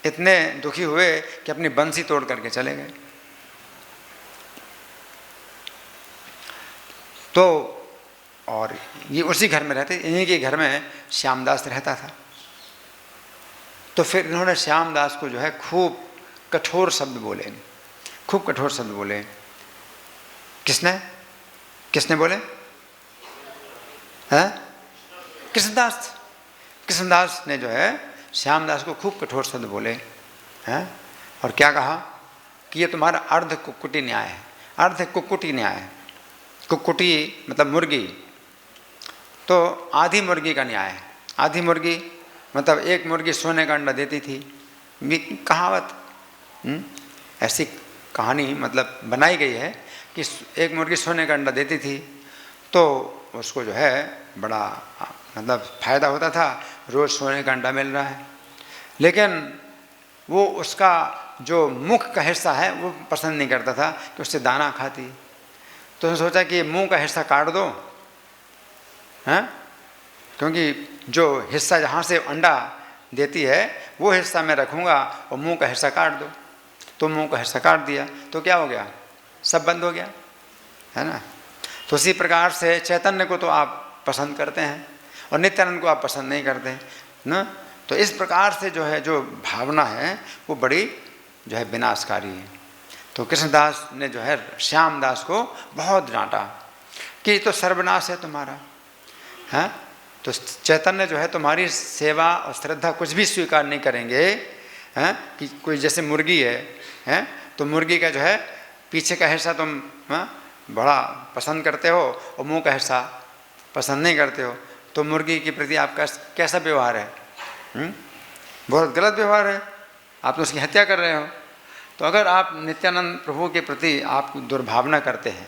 इतने दुखी हुए कि अपनी बंसी तोड़ करके चले गए। तो और ये उसी घर में रहते, इन्हीं के घर में श्यामदास रहता था। तो फिर इन्होंने श्यामदास को जो है खूब कठोर शब्द बोले, खूब कठोर शब्द बोले। किसने बोले? हैं? कृष्णदास ने जो है श्यामदास को खूब कठोर शब्द बोले हैं। और क्या कहा कि ये तुम्हारा अर्ध कुक्कुटी न्याय है। अर्ध कुक्कुटी न्याय है, कुक्कुटी मतलब मुर्गी, तो आधी मुर्गी का न्याय है। आधी मुर्गी मतलब एक मुर्गी सोने का अंडा देती थी, कहावत ऐसी कहानी मतलब बनाई गई है कि एक मुर्गी सोने का अंडा देती थी, तो उसको जो है बड़ा मतलब फ़ायदा होता था, रोज़ सोने का अंडा मिल रहा है। लेकिन वो उसका जो मुख का हिस्सा है वो पसंद नहीं करता था कि उससे दाना खाती। तो उसने सोचा कि मुंह का हिस्सा काट दो, हैं, क्योंकि जो हिस्सा जहाँ से अंडा देती है वो हिस्सा मैं रखूँगा और मुंह का हिस्सा काट दो। तो मुंह का हिस्सा काट दिया तो क्या हो गया? सब बंद हो गया, है ना। तो उसी प्रकार से चैतन्य को तो आप पसंद करते हैं और नित्यानंद को आप पसंद नहीं करते ना। तो इस प्रकार से जो है जो भावना है वो बड़ी जो है विनाशकारी है। तो कृष्णदास ने जो है श्यामदास को बहुत डांटा कि तो सर्वनाश है तुम्हारा, है। तो चैतन्य जो है तुम्हारी सेवा और श्रद्धा कुछ भी स्वीकार नहीं करेंगे, हैं। कि कोई जैसे मुर्गी है, हैं, तो मुर्गी का जो है पीछे का हिस्सा तुम बड़ा पसंद करते हो और मुंह का हिस्सा पसंद नहीं करते हो, तो मुर्गी के प्रति आपका कैसा व्यवहार है? बहुत गलत व्यवहार है, आप तो उसकी हत्या कर रहे हो। तो अगर आप नित्यानंद प्रभु के प्रति आप दुर्भावना करते हैं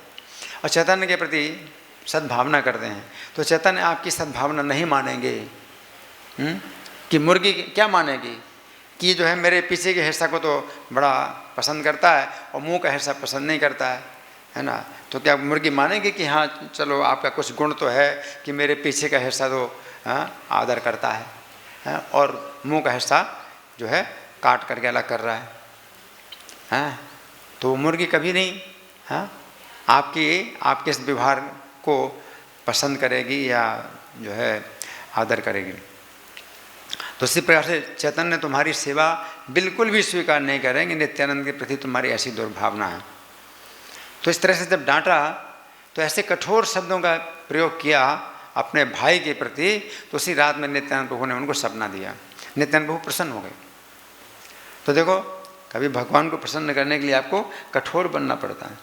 और चैतन्य के प्रति सद्भावना करते हैं, तो चैतन्य आपकी सद्भावना नहीं मानेंगे। कि मुर्गी क्या मानेगी कि जो है मेरे पीछे के हिस्सा को तो बड़ा पसंद करता है और मुंह का हिस्सा पसंद नहीं करता है ना। तो क्या मुर्गी मानेगी कि हाँ चलो आपका कुछ गुण तो है कि मेरे पीछे का हिस्सा तो आदर करता है और मुंह का हिस्सा जो है काट करके अलग कर रहा है। तो मुर्गी कभी नहीं आपके इस व्यवहार को पसंद करेगी या जो है आदर करेगी। तो इसी प्रकार से चैतन्य तुम्हारी सेवा बिल्कुल भी स्वीकार नहीं करेंगे, नित्यानंद के प्रति तुम्हारी ऐसी दुर्भावना है। तो इस तरह से जब डांटा तो ऐसे कठोर शब्दों का प्रयोग किया अपने भाई के प्रति, तो उसी रात में नित्यानंद प्रभु ने उनको सपना दिया। नित्यानंद प्रभु प्रसन्न हो गए। तो देखो कभी भगवान को प्रसन्न करने के लिए आपको कठोर बनना पड़ता है,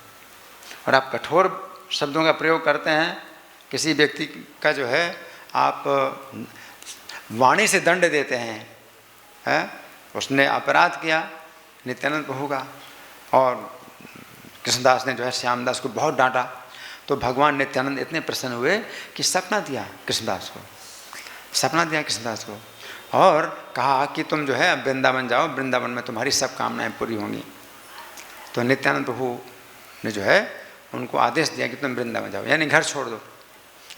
और आप कठोर शब्दों का प्रयोग करते हैं किसी व्यक्ति का जो है आप वाणी से दंड देते हैं, उसने अपराध किया नित्यानंद प्रभु का, और कृष्णदास ने जो है श्यामदास को बहुत डांटा। तो भगवान नित्यानंद इतने प्रसन्न हुए कि सपना दिया कृष्णदास को और कहा कि तुम जो है अब वृंदावन जाओ, वृंदावन में तुम्हारी सब कामनाएं पूरी होंगी। तो नित्यानंद प्रभु ने जो है उनको आदेश दिया कि तुम वृंदावन जाओ, यानी घर छोड़ दो,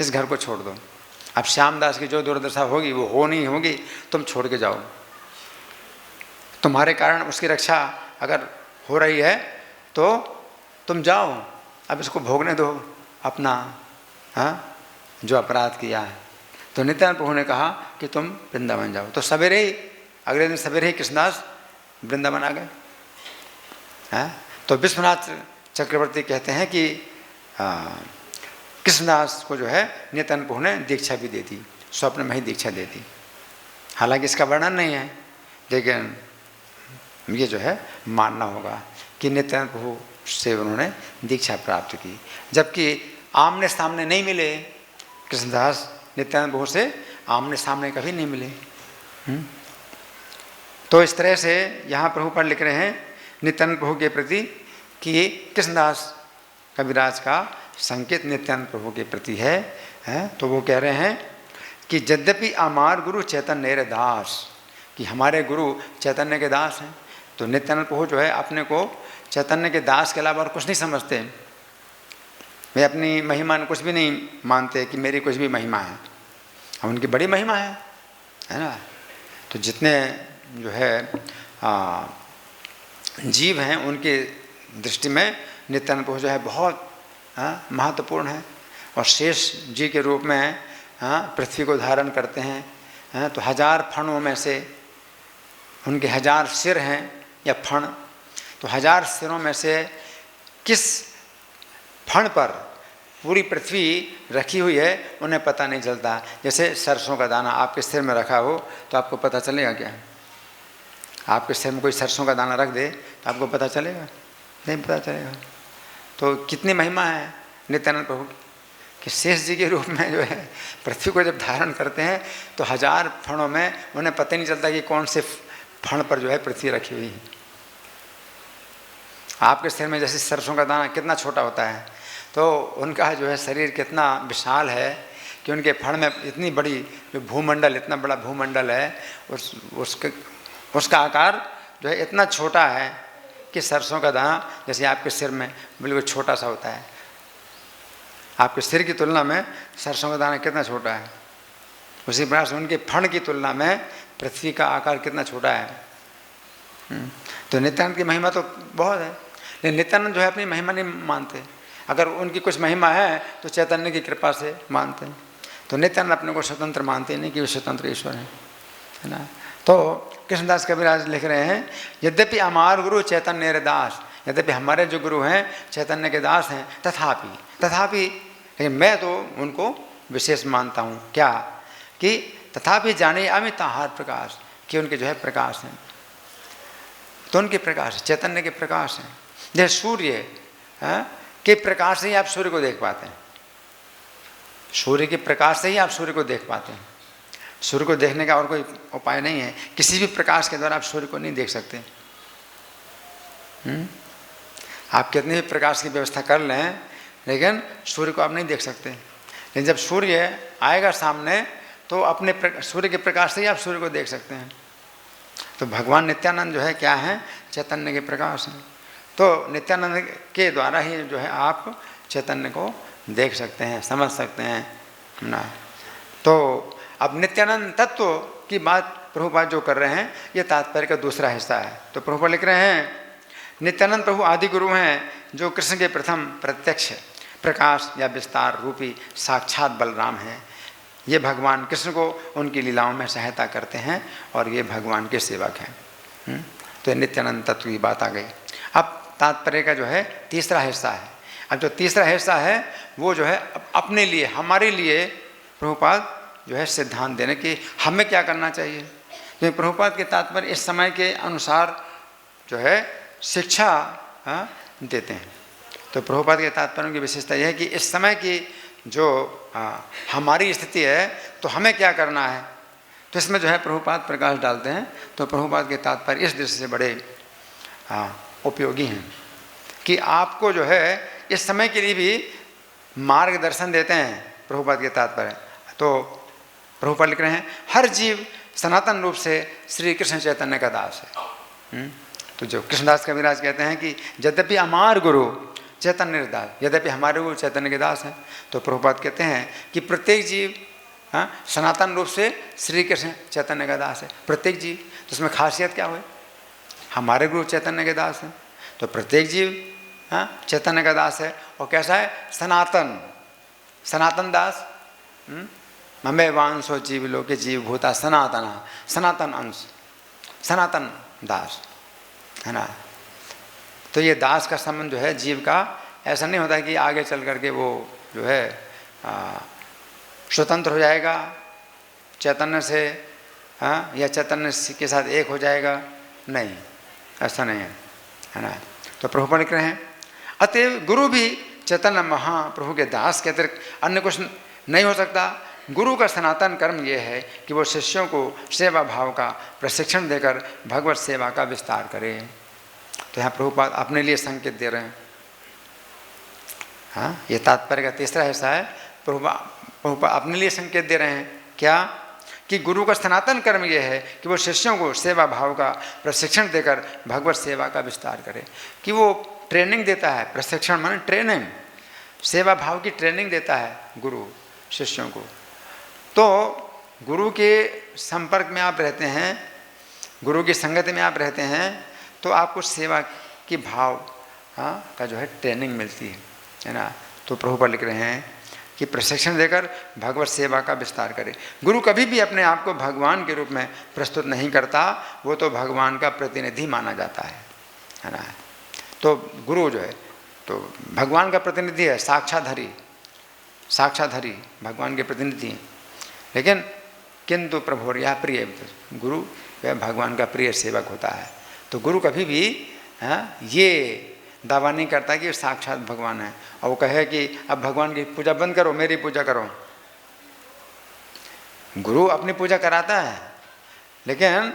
इस घर को छोड़ दो। अब श्यामदास की जो दुर्दशा होगी वो हो नहीं होगी, तुम छोड़ के जाओ। तुम्हारे कारण उसकी रक्षा अगर हो रही है तो तुम जाओ, अब इसको भोगने दो अपना जो अपराध किया है। तो नित्यानंद प्रभु ने कहा कि तुम वृंदावन जाओ। तो सवेरे ही अगले दिन सवेरे ही कृष्णदास वृंदावन आ गए। तो विश्वनाथ चक्रवर्ती कहते हैं कि कृष्णदास को जो है नित्यानंद प्रभु ने दीक्षा भी दे दी, स्वप्न में ही दीक्षा दे दी। हालांकि इसका वर्णन नहीं है, लेकिन ये जो है मानना होगा कि नित्यानंद प्रभु से उन्होंने दीक्षा प्राप्त की, जबकि आमने सामने नहीं मिले। कृष्णदास नित्यानंद प्रभु से आमने सामने कभी नहीं मिले। तो इस तरह से यहाँ प्रभुपाद लिख रहे हैं नित्यानंद प्रभु के प्रति कि कृष्णदास कविराज का संकेत नित्यानंद प्रभु के प्रति है। तो वो कह रहे हैं कि यद्यपि आमार गुरु चैतन्य रे दास, कि हमारे गुरु चैतन्य के दास हैं। तो नित्यानंद प्रभु जो है अपने को चैतन्य के दास के अलावा और कुछ नहीं समझते। वे अपनी महिमा कुछ भी नहीं मानते कि मेरी कुछ भी महिमा है, हम उनकी बड़ी महिमा है ना। तो जितने जो है जीव हैं उनके दृष्टि में नित्यानंद प्रभु जो है बहुत महत्वपूर्ण है, और शेष जी के रूप में पृथ्वी को धारण करते हैं। तो 1000 फणों में से उनके 1000 सिर हैं या फण, तो 1000 सिरों में से किस फण पर पूरी पृथ्वी रखी हुई है उन्हें पता नहीं चलता। जैसे सरसों का दाना आपके सिर में रखा हो तो आपको पता चलेगा क्या? आपके सिर में कोई सरसों का दाना रख दे तो आपको पता चलेगा? नहीं पता चलेगा। तो कितनी महिमा है नित्यानंद प्रभु कि शेष जी के रूप में जो है पृथ्वी को जब धारण करते हैं तो 1000 फणों में उन्हें पता नहीं चलता कि कौन से फण पर जो है पृथ्वी रखी हुई है। आपके सिर में जैसे सरसों का दाना कितना छोटा होता है, तो उनका जो है शरीर कितना विशाल है कि उनके फण में इतनी बड़ी जो भूमंडल, इतना बड़ा भूमंडल है, उसका आकार जो है इतना छोटा है कि सरसों का दाना जैसे आपके सिर में बिल्कुल छोटा सा होता है। आपके सिर की तुलना में सरसों का दाना कितना छोटा है, उसी प्रकार से उनके फण की तुलना में पृथ्वी का आकार कितना छोटा है। तो नित्यानंद की महिमा तो बहुत है, लेकिन नित्यानंद जो है अपनी महिमा नहीं मानते। अगर उनकी कुछ महिमा है तो चैतन्य की कृपा से मानते हैं। तो नित्यानंद अपने को स्वतंत्र मानते नहीं कि वो स्वतंत्र ईश्वर है ना। तो कृष्णदास कबीराज लिख रहे हैं, यद्यपि हमार गुरु चैतन्य दास, यद्यपि हमारे जो गुरु हैं चैतन्य के दास हैं, तथापि लेकिन मैं तो उनको विशेष मानता हूँ। क्या कि तथापि जाने अमित आहार प्रकाश, कि उनके जो है प्रकाश हैं। तो उनके प्रकाश चैतन्य के प्रकाश हैं। जैसे सूर्य के प्रकाश से ही आप सूर्य को देख पाते हैं, सूर्य के प्रकाश से ही आप सूर्य को देख पाते हैं। सूर्य को देखने का और कोई उपाय नहीं है, किसी भी प्रकाश के द्वारा आप सूर्य को नहीं देख सकते। आप कितनी भी प्रकाश की व्यवस्था कर लें लेकिन सूर्य को आप नहीं देख सकते। लेकिन जब सूर्य आएगा सामने तो अपने सूर्य के प्रकाश से ही आप सूर्य को देख सकते हैं। तो भगवान नित्यानंद जो है क्या है, चैतन्य के प्रकाश हैं। तो नित्यानंद के द्वारा ही जो है आप चैतन्य को देख सकते हैं, समझ सकते हैं ना। तो अब नित्यानंद तत्व की बात प्रभुपाद जो कर रहे हैं ये तात्पर्य का दूसरा हिस्सा है। तो प्रभुपाद लिख रहे हैं, नित्यानंद प्रभु आदि गुरु हैं जो कृष्ण के प्रथम प्रत्यक्ष प्रकाश या विस्तार रूपी साक्षात बलराम हैं। ये भगवान कृष्ण को उनकी लीलाओं में सहायता करते हैं और ये भगवान के सेवक हैं। तो नित्यानंद तत्व की बात आ गई। अब तात्पर्य का जो है तीसरा हिस्सा है। अब जो तीसरा हिस्सा है वो जो है अपने लिए, हमारे लिए प्रभुपाद जो है सिद्धांत देने की हमें क्या करना चाहिए। क्योंकि प्रभुपाद के तात्पर्य इस समय के अनुसार जो है शिक्षा देते हैं। तो प्रभुपाद के तात्पर्य की विशेषता यह है कि इस समय की जो हमारी स्थिति है तो हमें क्या करना है, तो इसमें जो है प्रभुपाद प्रकाश डालते हैं। तो प्रभुपाद के तात्पर्य इस दृष्टि से बड़े उपयोगी हैं कि आपको जो है इस समय के लिए भी मार्गदर्शन देते हैं प्रभुपाद के तात्पर्य। तो प्रभुपाद लिख रहे हैं, हर जीव सनातन रूप से श्री कृष्ण चैतन्य का दास है। तो जो कृष्णदास कविराज कहते हैं कि यद्यपि हमार गुरु चैतन्य दास, यद्यपि हमारे गुरु चैतन्य के दास हैं, तो प्रभुपाद कहते हैं कि प्रत्येक जीव सनातन रूप से श्री कृष्ण चैतन्य का दास है। प्रत्येक जीव, तो उसमें खासियत क्या हुई, हमारे गुरु चैतन्य के दास हैं तो प्रत्येक जीव चैतन्य का दास है। और कैसा है, सनातन, सनातन दास। ममे वांशो जीव लोके जीव भूता सनातन, सनातन अंश, सनातन दास है ना। तो ये दास का संबंध जो है जीव का ऐसा नहीं होता है कि आगे चल करके वो जो है स्वतंत्र हो जाएगा चैतन्य से, या चैतन्य के साथ एक हो जाएगा, नहीं, ऐसा नहीं है ना। तो प्रभुपाद लिख रहे हैं, अतएव गुरु भी चैतन्य महाप्रभु के दास के अतिरिक्त अन्य कुछ नहीं हो सकता। गुरु का सनातन कर्म यह है कि वो शिष्यों को सेवा भाव का प्रशिक्षण देकर भगवत सेवा का विस्तार करे। तो यहाँ प्रभुपाद अपने लिए संकेत दे रहे हैं। हाँ, ये तात्पर्य का तीसरा हिस्सा है। प्रभुपाद अपने लिए संकेत दे रहे हैं क्या, कि गुरु का सनातन कर्म यह है कि वो शिष्यों को सेवा भाव का प्रशिक्षण देकर भगवत सेवा का विस्तार करे। कि वो ट्रेनिंग देता है, प्रशिक्षण माने ट्रेनिंग, सेवा भाव की ट्रेनिंग देता है गुरु शिष्यों को। तो गुरु के संपर्क में आप रहते हैं, गुरु की संगत में आप रहते हैं, तो आपको सेवा की भाव का जो है ट्रेनिंग मिलती है ना। तो प्रभुपाद लिख रहे हैं कि प्रशिक्षण देकर भगवत सेवा का विस्तार करे। गुरु कभी भी अपने आप को भगवान के रूप में प्रस्तुत नहीं करता, वो तो भगवान का प्रतिनिधि माना जाता है ना। तो गुरु जो है तो भगवान का प्रतिनिधि है, साक्षाधारी, साक्षाधारी भगवान के प्रतिनिधि हैं। लेकिन किंतु प्रभुर्या प्रिय, गुरु वह भगवान का प्रिय सेवक होता है। तो गुरु कभी भी ये दावा नहीं करता कि साक्षात भगवान है और वो कहे कि अब भगवान की पूजा बंद करो, मेरी पूजा करो। गुरु अपनी पूजा कराता है, लेकिन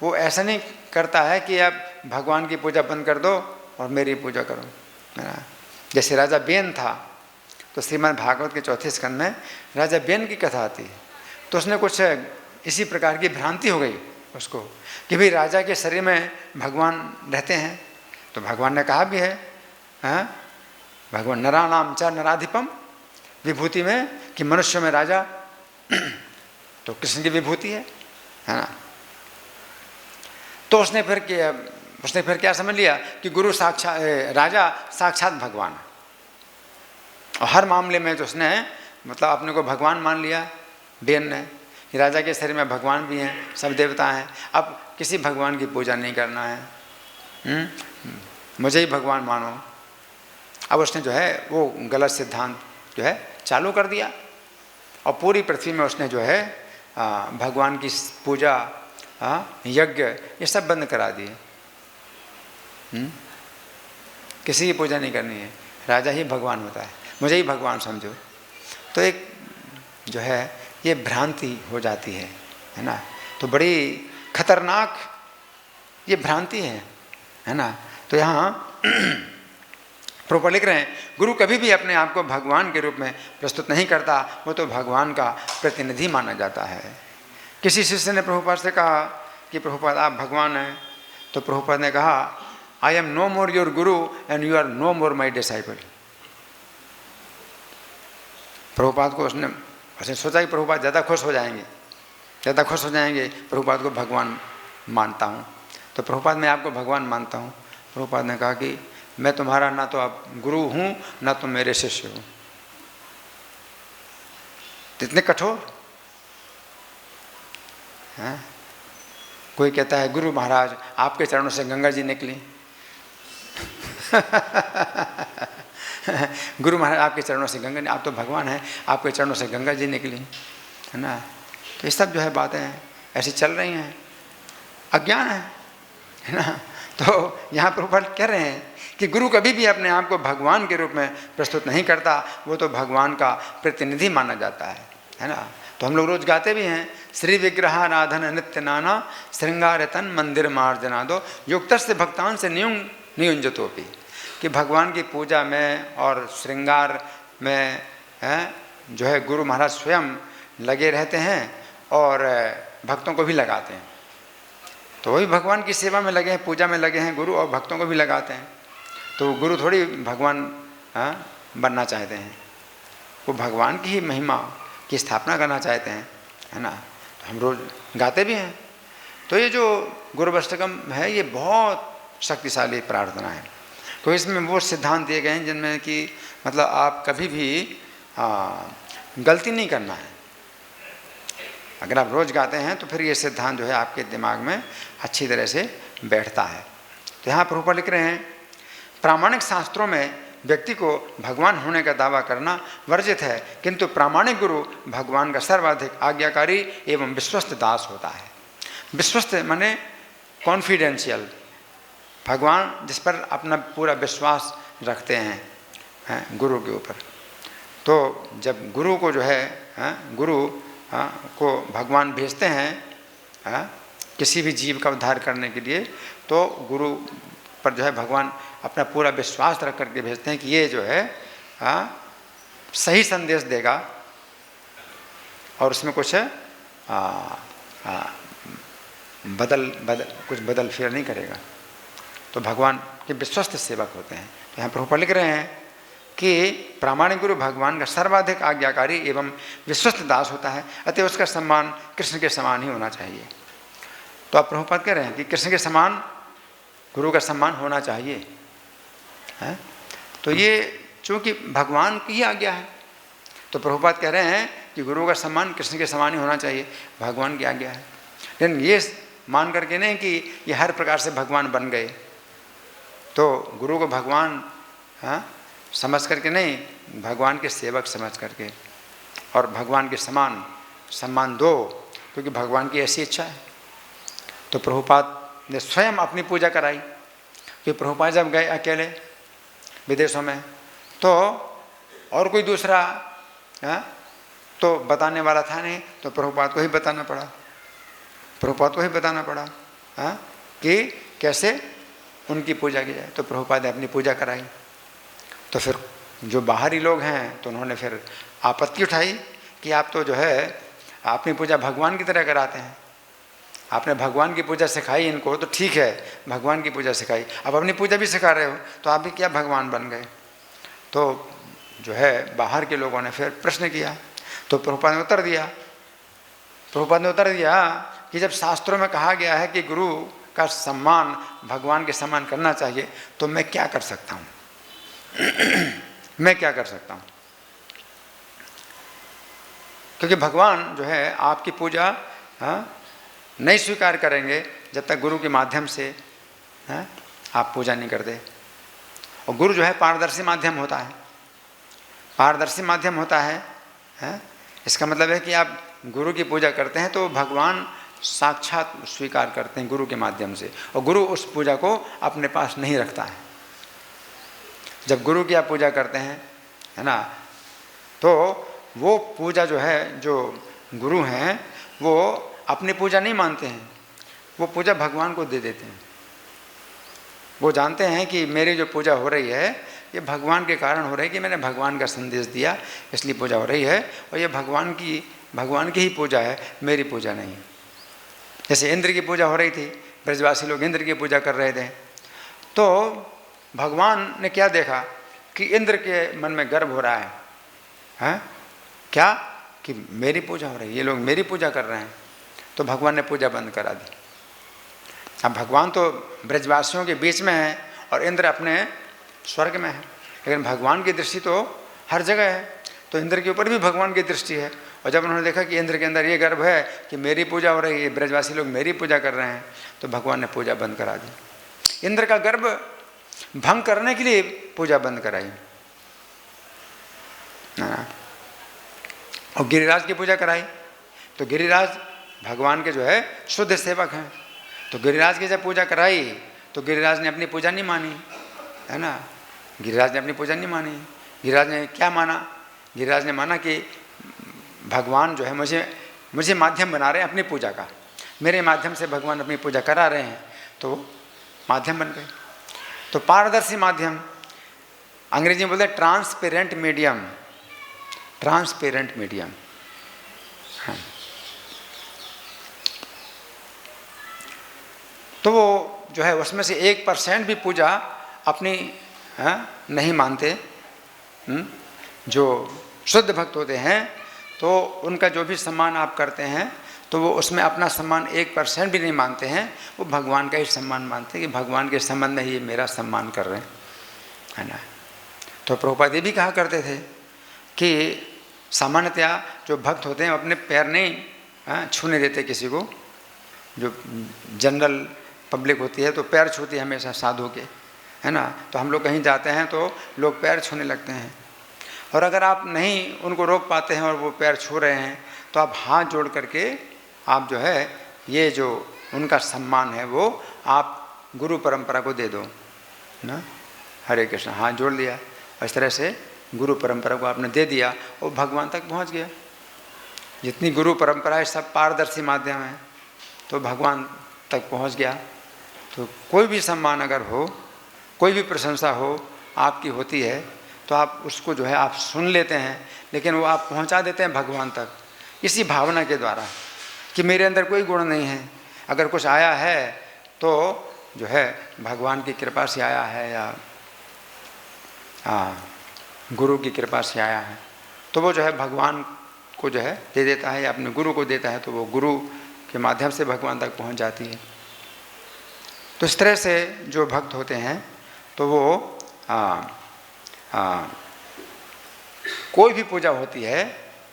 वो ऐसा नहीं करता है कि अब भगवान की पूजा बंद कर दो और मेरी पूजा करो, है ना। जैसे राजा बेन था, तो श्रीमद् भागवत के चौथे स्कंद में राजा बेन की कथा आती है। तो उसने कुछ इसी प्रकार की भ्रांति हो गई उसको कि भाई राजा के शरीर में भगवान रहते हैं। तो भगवान ने कहा भी है, भगवान नराणाम च नराधिपम विभूति में, कि मनुष्य में राजा तो कृष्ण की विभूति है ना। तो उसने फिर क्या समझ लिया कि गुरु साक्षात, राजा साक्षात भगवान है। और हर मामले में तो उसने मतलब अपने को भगवान मान लिया बेन ने, राजा के शरीर में भगवान भी हैं, सब देवता हैं, अब किसी भगवान की पूजा नहीं करना है, मुझे ही भगवान मानो। अब उसने जो है वो गलत सिद्धांत जो है चालू कर दिया और पूरी पृथ्वी में उसने जो है भगवान की पूजा, यज्ञ, ये सब बंद करा दिए। किसी की पूजा नहीं करनी है, राजा ही भगवान होता है, मुझे ही भगवान समझो। तो एक जो है ये भ्रांति हो जाती है ना। तो बड़ी खतरनाक ये भ्रांति है ना। तो यहाँ प्रभुपाद लिख रहे हैं, गुरु कभी भी अपने आप को भगवान के रूप में प्रस्तुत नहीं करता, वो तो भगवान का प्रतिनिधि माना जाता है। किसी शिष्य ने प्रभुपाद से कहा कि प्रभुपाद आप भगवान हैं, तो प्रभुपाद ने कहा, I am no more your guru and you are no more my disciple. Prabhupada को उसने सोचा कि प्रभुपाद ज़्यादा खुश हो जाएंगे, प्रभुपाद को भगवान मानता हूँ। तो प्रभुपाद मैं आपको भगवान मानता हूँ। प्रभुपाद ने कहा कि मैं तुम्हारा ना तो आप गुरु हूँ ना तुम मेरे शिष्य हो। इतने कठोर हैं। कोई कहता है गुरु महाराज आपके चरणों से गंगा जी निकली गुरु महाराज आपके चरणों से गंगा, आप तो भगवान हैं, आपके चरणों से गंगा जी निकली, है ना। तो ये सब जो है बातें ऐसी चल रही हैं, अज्ञान है ना। तो यहाँ प्रभुपाद कह रहे हैं कि गुरु कभी भी अपने आप को भगवान के रूप में प्रस्तुत नहीं करता, वो तो भगवान का प्रतिनिधि माना जाता है ना। तो हम लोग रोज गाते भी हैं, श्री विग्रहाराधन नित्य नाना श्रृंगारतन मंदिर मार्जना दो युक्तस्य भक्तान से नियुंजतोपि, कि भगवान की पूजा में और श्रृंगार में जो है गुरु महाराज स्वयं लगे रहते हैं और भक्तों को भी लगाते हैं। तो वही भगवान की सेवा में लगे हैं, पूजा में लगे हैं गुरु, और भक्तों को भी लगाते हैं। तो गुरु थोड़ी भगवान बनना चाहते हैं, वो भगवान की ही महिमा की स्थापना करना चाहते हैं, है ना। तो हम रोज गाते भी हैं। तो ये जो गुरुवष्टकम है ये बहुत शक्तिशाली प्रार्थना है। तो इसमें वो सिद्धांत दिए गए हैं जिनमें कि मतलब आप कभी भी गलती नहीं करना है। अगर आप रोज़ गाते हैं तो फिर ये सिद्धांत जो है आपके दिमाग में अच्छी तरह से बैठता है। तो यहाँ प्रभुपाद लिख रहे हैं, प्रामाणिक शास्त्रों में व्यक्ति को भगवान होने का दावा करना वर्जित है, किंतु प्रामाणिक गुरु भगवान का सर्वाधिक आज्ञाकारी एवं विश्वस्त दास होता है। विश्वस्त माने कॉन्फिडेंशियल, भगवान जिस पर अपना पूरा विश्वास रखते हैं गुरु के ऊपर। तो जब गुरु को जो है गुरु को भगवान भेजते हैं किसी भी जीव का उद्धार करने के लिए, तो गुरु पर जो है भगवान अपना पूरा विश्वास रख करके भेजते हैं कि ये जो है सही संदेश देगा और उसमें कुछ कुछ बदल फेर नहीं करेगा। तो भगवान के विश्वस्त सेवक होते हैं। तो यहाँ प्रभुपाद लिख रहे हैं कि प्रामाणिक गुरु भगवान का सर्वाधिक आज्ञाकारी एवं विश्वस्त दास होता है, अतः उसका सम्मान कृष्ण के समान ही होना चाहिए। तो आप प्रभुपाद कह रहे हैं कि कृष्ण के समान गुरु का सम्मान होना चाहिए है। तो ये चूँकि भगवान की ही आज्ञा है, तो प्रभुपाद कह रहे हैं कि गुरु का सम्मान कृष्ण के समान ही होना चाहिए, भगवान की आज्ञा है। लेकिन ये मान करके नहीं कि ये हर प्रकार से भगवान बन गए, तो गुरु को भगवान समझ करके नहीं, भगवान के सेवक समझ करके और भगवान के समान सम्मान दो, क्योंकि भगवान की ऐसी इच्छा है। तो प्रभुपाद ने स्वयं अपनी पूजा कराई। कि प्रभुपाद जब गए अकेले विदेशों में, तो और कोई दूसरा तो बताने वाला था नहीं, तो प्रभुपाद को ही बताना पड़ा, प्रभुपाद को ही बताना पड़ा कि कैसे उनकी पूजा की जाए। तो प्रभुपाद ने अपनी पूजा कराई। तो फिर जो बाहरी लोग हैं तो उन्होंने फिर आपत्ति उठाई कि आप तो जो है अपनी पूजा भगवान की तरह कराते हैं, आपने भगवान की पूजा सिखाई इनको, तो ठीक है भगवान की पूजा सिखाई, अब अपनी पूजा भी सिखा रहे हो, तो आप भी क्या भगवान बन गए। तो जो है बाहर के लोगों ने फिर प्रश्न किया। तो प्रभुपाद ने उत्तर दिया, प्रभुपाद ने उत्तर दिया कि जब शास्त्रों में कहा गया है कि गुरु का सम्मान भगवान के समान करना चाहिए, तो मैं क्या कर सकता हूँ मैं क्या कर सकता हूँ। क्योंकि भगवान जो है आपकी पूजा नहीं स्वीकार करेंगे जब तक गुरु के माध्यम से आप पूजा नहीं करते। और गुरु जो है पारदर्शी माध्यम होता है, पारदर्शी माध्यम होता है। इसका मतलब है कि आप गुरु की पूजा करते हैं तो भगवान साक्षात स्वीकार करते हैं गुरु के माध्यम से, और गुरु उस पूजा को अपने पास नहीं रखता है। जब गुरु की आप पूजा करते हैं, है ना, तो वो पूजा जो है, जो गुरु हैं वो अपनी पूजा नहीं मानते हैं, वो पूजा भगवान को दे देते हैं। वो जानते हैं कि मेरी जो पूजा हो रही है ये भगवान के कारण हो रही है, कि मैंने भगवान का संदेश दिया इसलिए पूजा हो रही है, और ये भगवान की ही पूजा है, मेरी पूजा नहीं है। जैसे इंद्र की पूजा हो रही थी, ब्रजवासी लोग इंद्र की पूजा कर रहे थे, तो भगवान ने क्या देखा कि इंद्र के मन में गर्व हो रहा है, क्या कि मेरी पूजा हो रही है, ये लोग मेरी पूजा कर रहे हैं, तो भगवान ने पूजा बंद करा दी। अब भगवान तो ब्रजवासियों के बीच में है और इंद्र अपने स्वर्ग में है, लेकिन भगवान की दृष्टि तो हर जगह है, तो इंद्र के ऊपर भी भगवान की दृष्टि है। और जब उन्होंने देखा कि इंद्र के अंदर ये गर्व है कि मेरी पूजा हो रही है, ब्रजवासी लोग मेरी पूजा कर रहे हैं, तो भगवान ने पूजा बंद करा दी। इंद्र का गर्व भंग करने के लिए पूजा बंद कराई, और गिरिराज की पूजा कराई। तो गिरिराज भगवान के जो है शुद्ध सेवक हैं, तो गिरिराज की जब पूजा कराई तो गिरिराज ने अपनी पूजा नहीं मानी, है ना, गिरिराज ने अपनी पूजा नहीं मानी। गिरिराज ने क्या माना? गिरिराज ने माना कि भगवान जो है मुझे माध्यम बना रहे हैं अपनी पूजा का, मेरे माध्यम से भगवान अपनी पूजा करा रहे हैं, तो माध्यम बन गए। तो पारदर्शी माध्यम, अंग्रेजी में बोलते हैं ट्रांसपेरेंट मीडियम, ट्रांसपेरेंट मीडियम। हाँ, तो वो जो है उसमें से 1% भी पूजा अपनी नहीं मानते। जो शुद्ध भक्त होते हैं तो उनका जो भी सम्मान आप करते हैं तो वो उसमें अपना सम्मान 1% भी नहीं मानते हैं, वो भगवान का ही सम्मान मानते हैं कि भगवान के संबंध में ये मेरा सम्मान कर रहे हैं, है ना। तो प्रभुपाद ये भी कहा करते थे कि सामान्यतया जो भक्त होते हैं अपने पैर नहीं छूने देते किसी को। जो जनरल पब्लिक होती है तो पैर छूती है हमेशा साधु के, है ना। तो हम लोग कहीं जाते हैं तो लोग पैर छूने लगते हैं, और अगर आप नहीं उनको रोक पाते हैं और वो पैर छू रहे हैं तो आप हाथ जोड़ करके आप जो है ये जो उनका सम्मान है वो आप गुरु परंपरा को दे दो ना। हरे कृष्ण, हाथ जोड़ लिया, इस तरह से गुरु परंपरा को आपने दे दिया और भगवान तक पहुंच गया। जितनी गुरु परंपरा है सब पारदर्शी माध्यम है, तो भगवान तक पहुंच गया। तो कोई भी सम्मान अगर हो, कोई भी प्रशंसा हो आपकी होती है तो आप उसको जो है आप सुन लेते हैं, लेकिन वो आप पहुंचा देते हैं भगवान तक इसी भावना के द्वारा कि मेरे अंदर कोई गुण नहीं है। अगर कुछ आया है तो जो है भगवान की कृपा से आया है या गुरु की कृपा से आया है, तो वो जो है भगवान को जो है दे देता है या अपने गुरु को देता है, तो वो गुरु के माध्यम से भगवान तक पहुंच जाती है। तो इस तरह से जो भक्त होते हैं तो वो कोई भी पूजा होती है,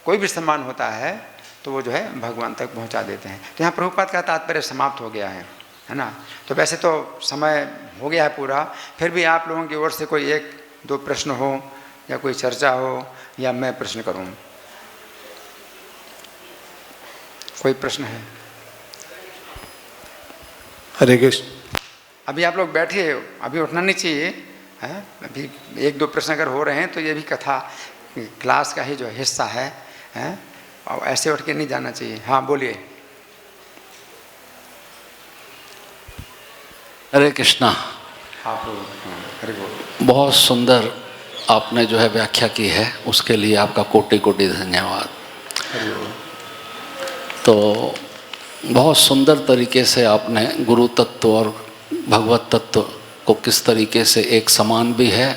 कोई भी सम्मान होता है तो वो जो है भगवान तक पहुंचा देते हैं। तो यहाँ प्रभुपाद का तात्पर्य समाप्त हो गया है ना। तो वैसे तो समय हो गया है पूरा, फिर भी आप लोगों की ओर से कोई 1-2 प्रश्न हो या कोई चर्चा हो या मैं प्रश्न करूं, कोई प्रश्न है? हरे कृष्ण। अभी आप लोग बैठिए, अभी उठना नहीं चाहिए है। अभी 1-2 प्रश्न अगर हो रहे हैं तो ये भी कथा क्लास का ही जो हिस्सा है और ऐसे उठ के नहीं जाना चाहिए। हाँ बोलिए। हरे कृष्णा। आप हरे बोल। बहुत सुंदर आपने जो है व्याख्या की है, उसके लिए आपका कोटि कोटि धन्यवाद। तो बहुत सुंदर तरीके से आपने गुरु तत्व और भगवत तत्व को किस तरीके से एक समान भी है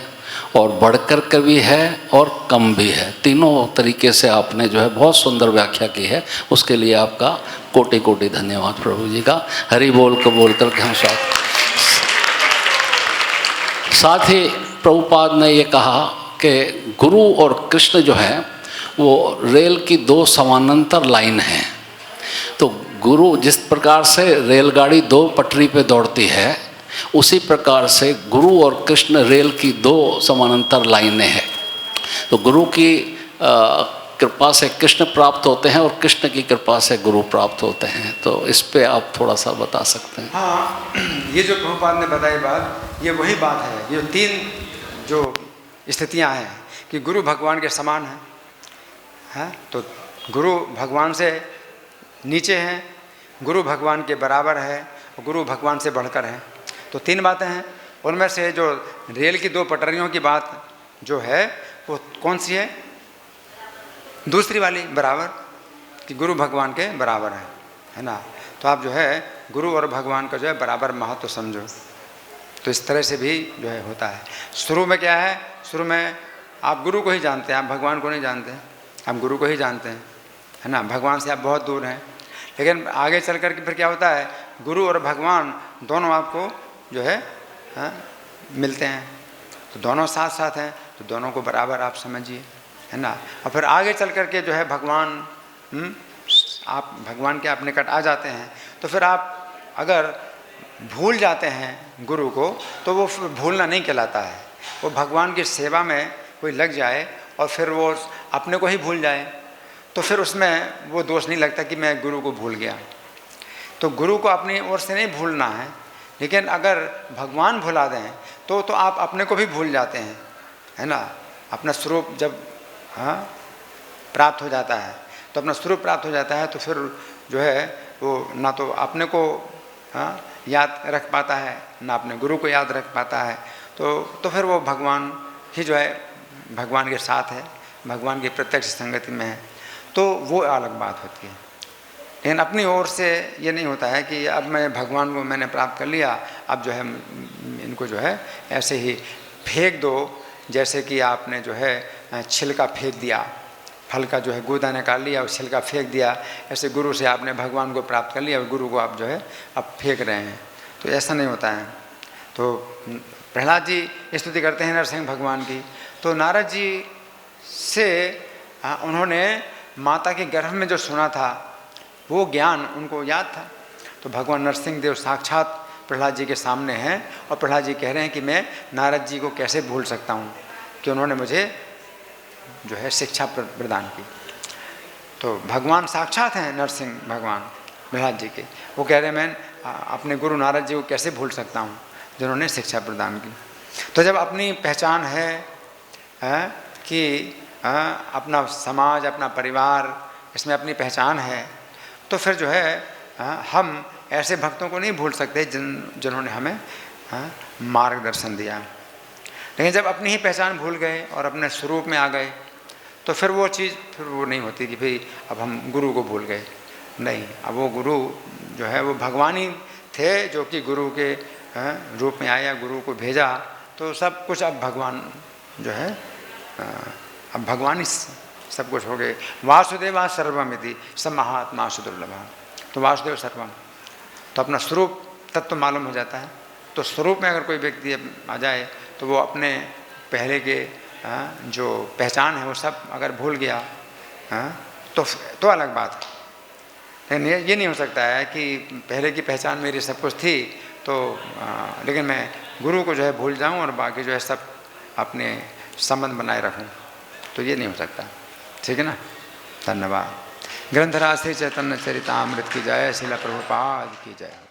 और बढ़कर के भी है और कम भी है, तीनों तरीके से आपने जो है बहुत सुंदर व्याख्या की है, उसके लिए आपका कोटि कोटि धन्यवाद प्रभु जी का। हरि बोल को बोल करके हम साथ ही प्रभुपाद ने ये कहा कि गुरु और कृष्ण जो है वो रेल की दो समानांतर लाइन हैं। तो गुरु जिस प्रकार से रेलगाड़ी दो पटरी पे दौड़ती है, उसी प्रकार से गुरु और कृष्ण रेल की दो समानांतर लाइनें हैं। तो गुरु की कृपा से कृष्ण प्राप्त होते हैं और कृष्ण की कृपा से गुरु प्राप्त होते हैं। तो इस पे आप थोड़ा सा बता सकते हैं? हाँ, ये जो प्रभुपाद ने बताई बात, ये वही बात है। ये तीन जो स्थितियाँ हैं कि गुरु भगवान के समान हैं, तो गुरु भगवान से नीचे हैं, गुरु भगवान के बराबर है और गुरु भगवान से बढ़कर है। तो तीन बातें हैं। उनमें से जो रेल की दो पटरियों की बात जो है वो कौन सी है? दूसरी वाली, बराबर, कि गुरु भगवान के बराबर है ना। तो आप जो है गुरु और भगवान का जो है बराबर महत्व समझो। तो इस तरह से भी जो है होता है। शुरू में क्या है? शुरू में आप गुरु को ही जानते हैं, आप भगवान को नहीं जानते, आप गुरु को ही जानते हैं, है ना। भगवान से आप बहुत दूर हैं। लेकिन आगे चल कर के फिर क्या होता है? गुरु और भगवान दोनों आपको जो है मिलते हैं, तो दोनों साथ साथ हैं, तो दोनों को बराबर आप समझिए, है ना। और फिर आगे चल कर के जो है भगवान आप भगवान के आप निकट आ जाते हैं। तो फिर आप अगर भूल जाते हैं गुरु को, तो वो फिर भूलना नहीं कहलाता है। वो भगवान की सेवा में कोई लग जाए और फिर वो अपने को ही भूल जाए, तो फिर उसमें वो दोष नहीं लगता कि मैं गुरु को भूल गया। तो गुरु को अपनी ओर से नहीं भूलना है, लेकिन अगर भगवान भुला दें तो आप अपने को भी भूल जाते हैं, है ना। अपना स्वरूप जब प्राप्त हो जाता है, तो अपना स्वरूप प्राप्त हो जाता है, तो फिर जो है वो ना तो अपने को याद रख पाता है, ना अपने गुरु को याद रख पाता है। तो फिर वो भगवान ही जो है भगवान के साथ है, भगवान की प्रत्यक्ष संगति में है, तो वो अलग बात होती है। लेकिन अपनी ओर से ये नहीं होता है कि अब मैं भगवान को मैंने प्राप्त कर लिया, अब जो है इनको जो है ऐसे ही फेंक दो, जैसे कि आपने जो है छिलका फेंक दिया, फल का जो है गूदा निकाल लिया और छिलका फेंक दिया। ऐसे गुरु से आपने भगवान को प्राप्त कर लिया और गुरु को आप जो है अब फेंक रहे हैं, तो ऐसा नहीं होता है। तो प्रहलाद जी स्तुति करते हैं नरसिंह भगवान की। तो नारद जी से उन्होंने माता के गर्भ में जो सुना था वो ज्ञान उनको याद था। तो भगवान नरसिंह देव साक्षात प्रहलाद जी के सामने हैं और प्रहलाद जी कह रहे हैं कि मैं नारद जी को कैसे भूल सकता हूँ कि उन्होंने मुझे जो है शिक्षा प्रदान की। तो भगवान साक्षात हैं नरसिंह भगवान प्रहलाद जी के। वो कह रहे हैं मैं अपने गुरु नारद जी को कैसे भूल सकता हूँ जिन्होंने शिक्षा प्रदान की। तो जब अपनी पहचान है कि अपना समाज, अपना परिवार, इसमें अपनी पहचान है, तो फिर जो है हम ऐसे भक्तों को नहीं भूल सकते जिन्होंने हमें मार्गदर्शन दिया। लेकिन जब अपनी ही पहचान भूल गए और अपने स्वरूप में आ गए, तो फिर वो चीज़ फिर वो नहीं होती कि भाई अब हम गुरु को भूल गए। नहीं, अब वो गुरु जो है वो भगवान ही थे जो कि गुरु के रूप में आया, गुरु को भेजा, तो सब कुछ अब भगवान जो है अब भगवान ही सब कुछ हो गए। वासुदेवा सर्वमिति सब महात्मा सुदुर्लभा। तो वासुदेव सर्वम, तो अपना स्वरूप तत्व मालूम हो जाता है। तो स्वरूप में अगर कोई व्यक्ति आ जाए तो वो अपने पहले के जो पहचान है वो सब अगर भूल गया तो अलग बात है। लेकिन ये नहीं हो सकता है कि पहले की पहचान मेरी सब कुछ थी तो लेकिन मैं गुरु को जो है भूल जाऊं और बाकी जो है सब अपने संबंध बनाए रखूं, तो ये नहीं हो सकता। ठीक है ना। धन्यवाद। ग्रंथराज श्री चैतन्य चरितामृत की जय, श्रील प्रभुपाद की जय।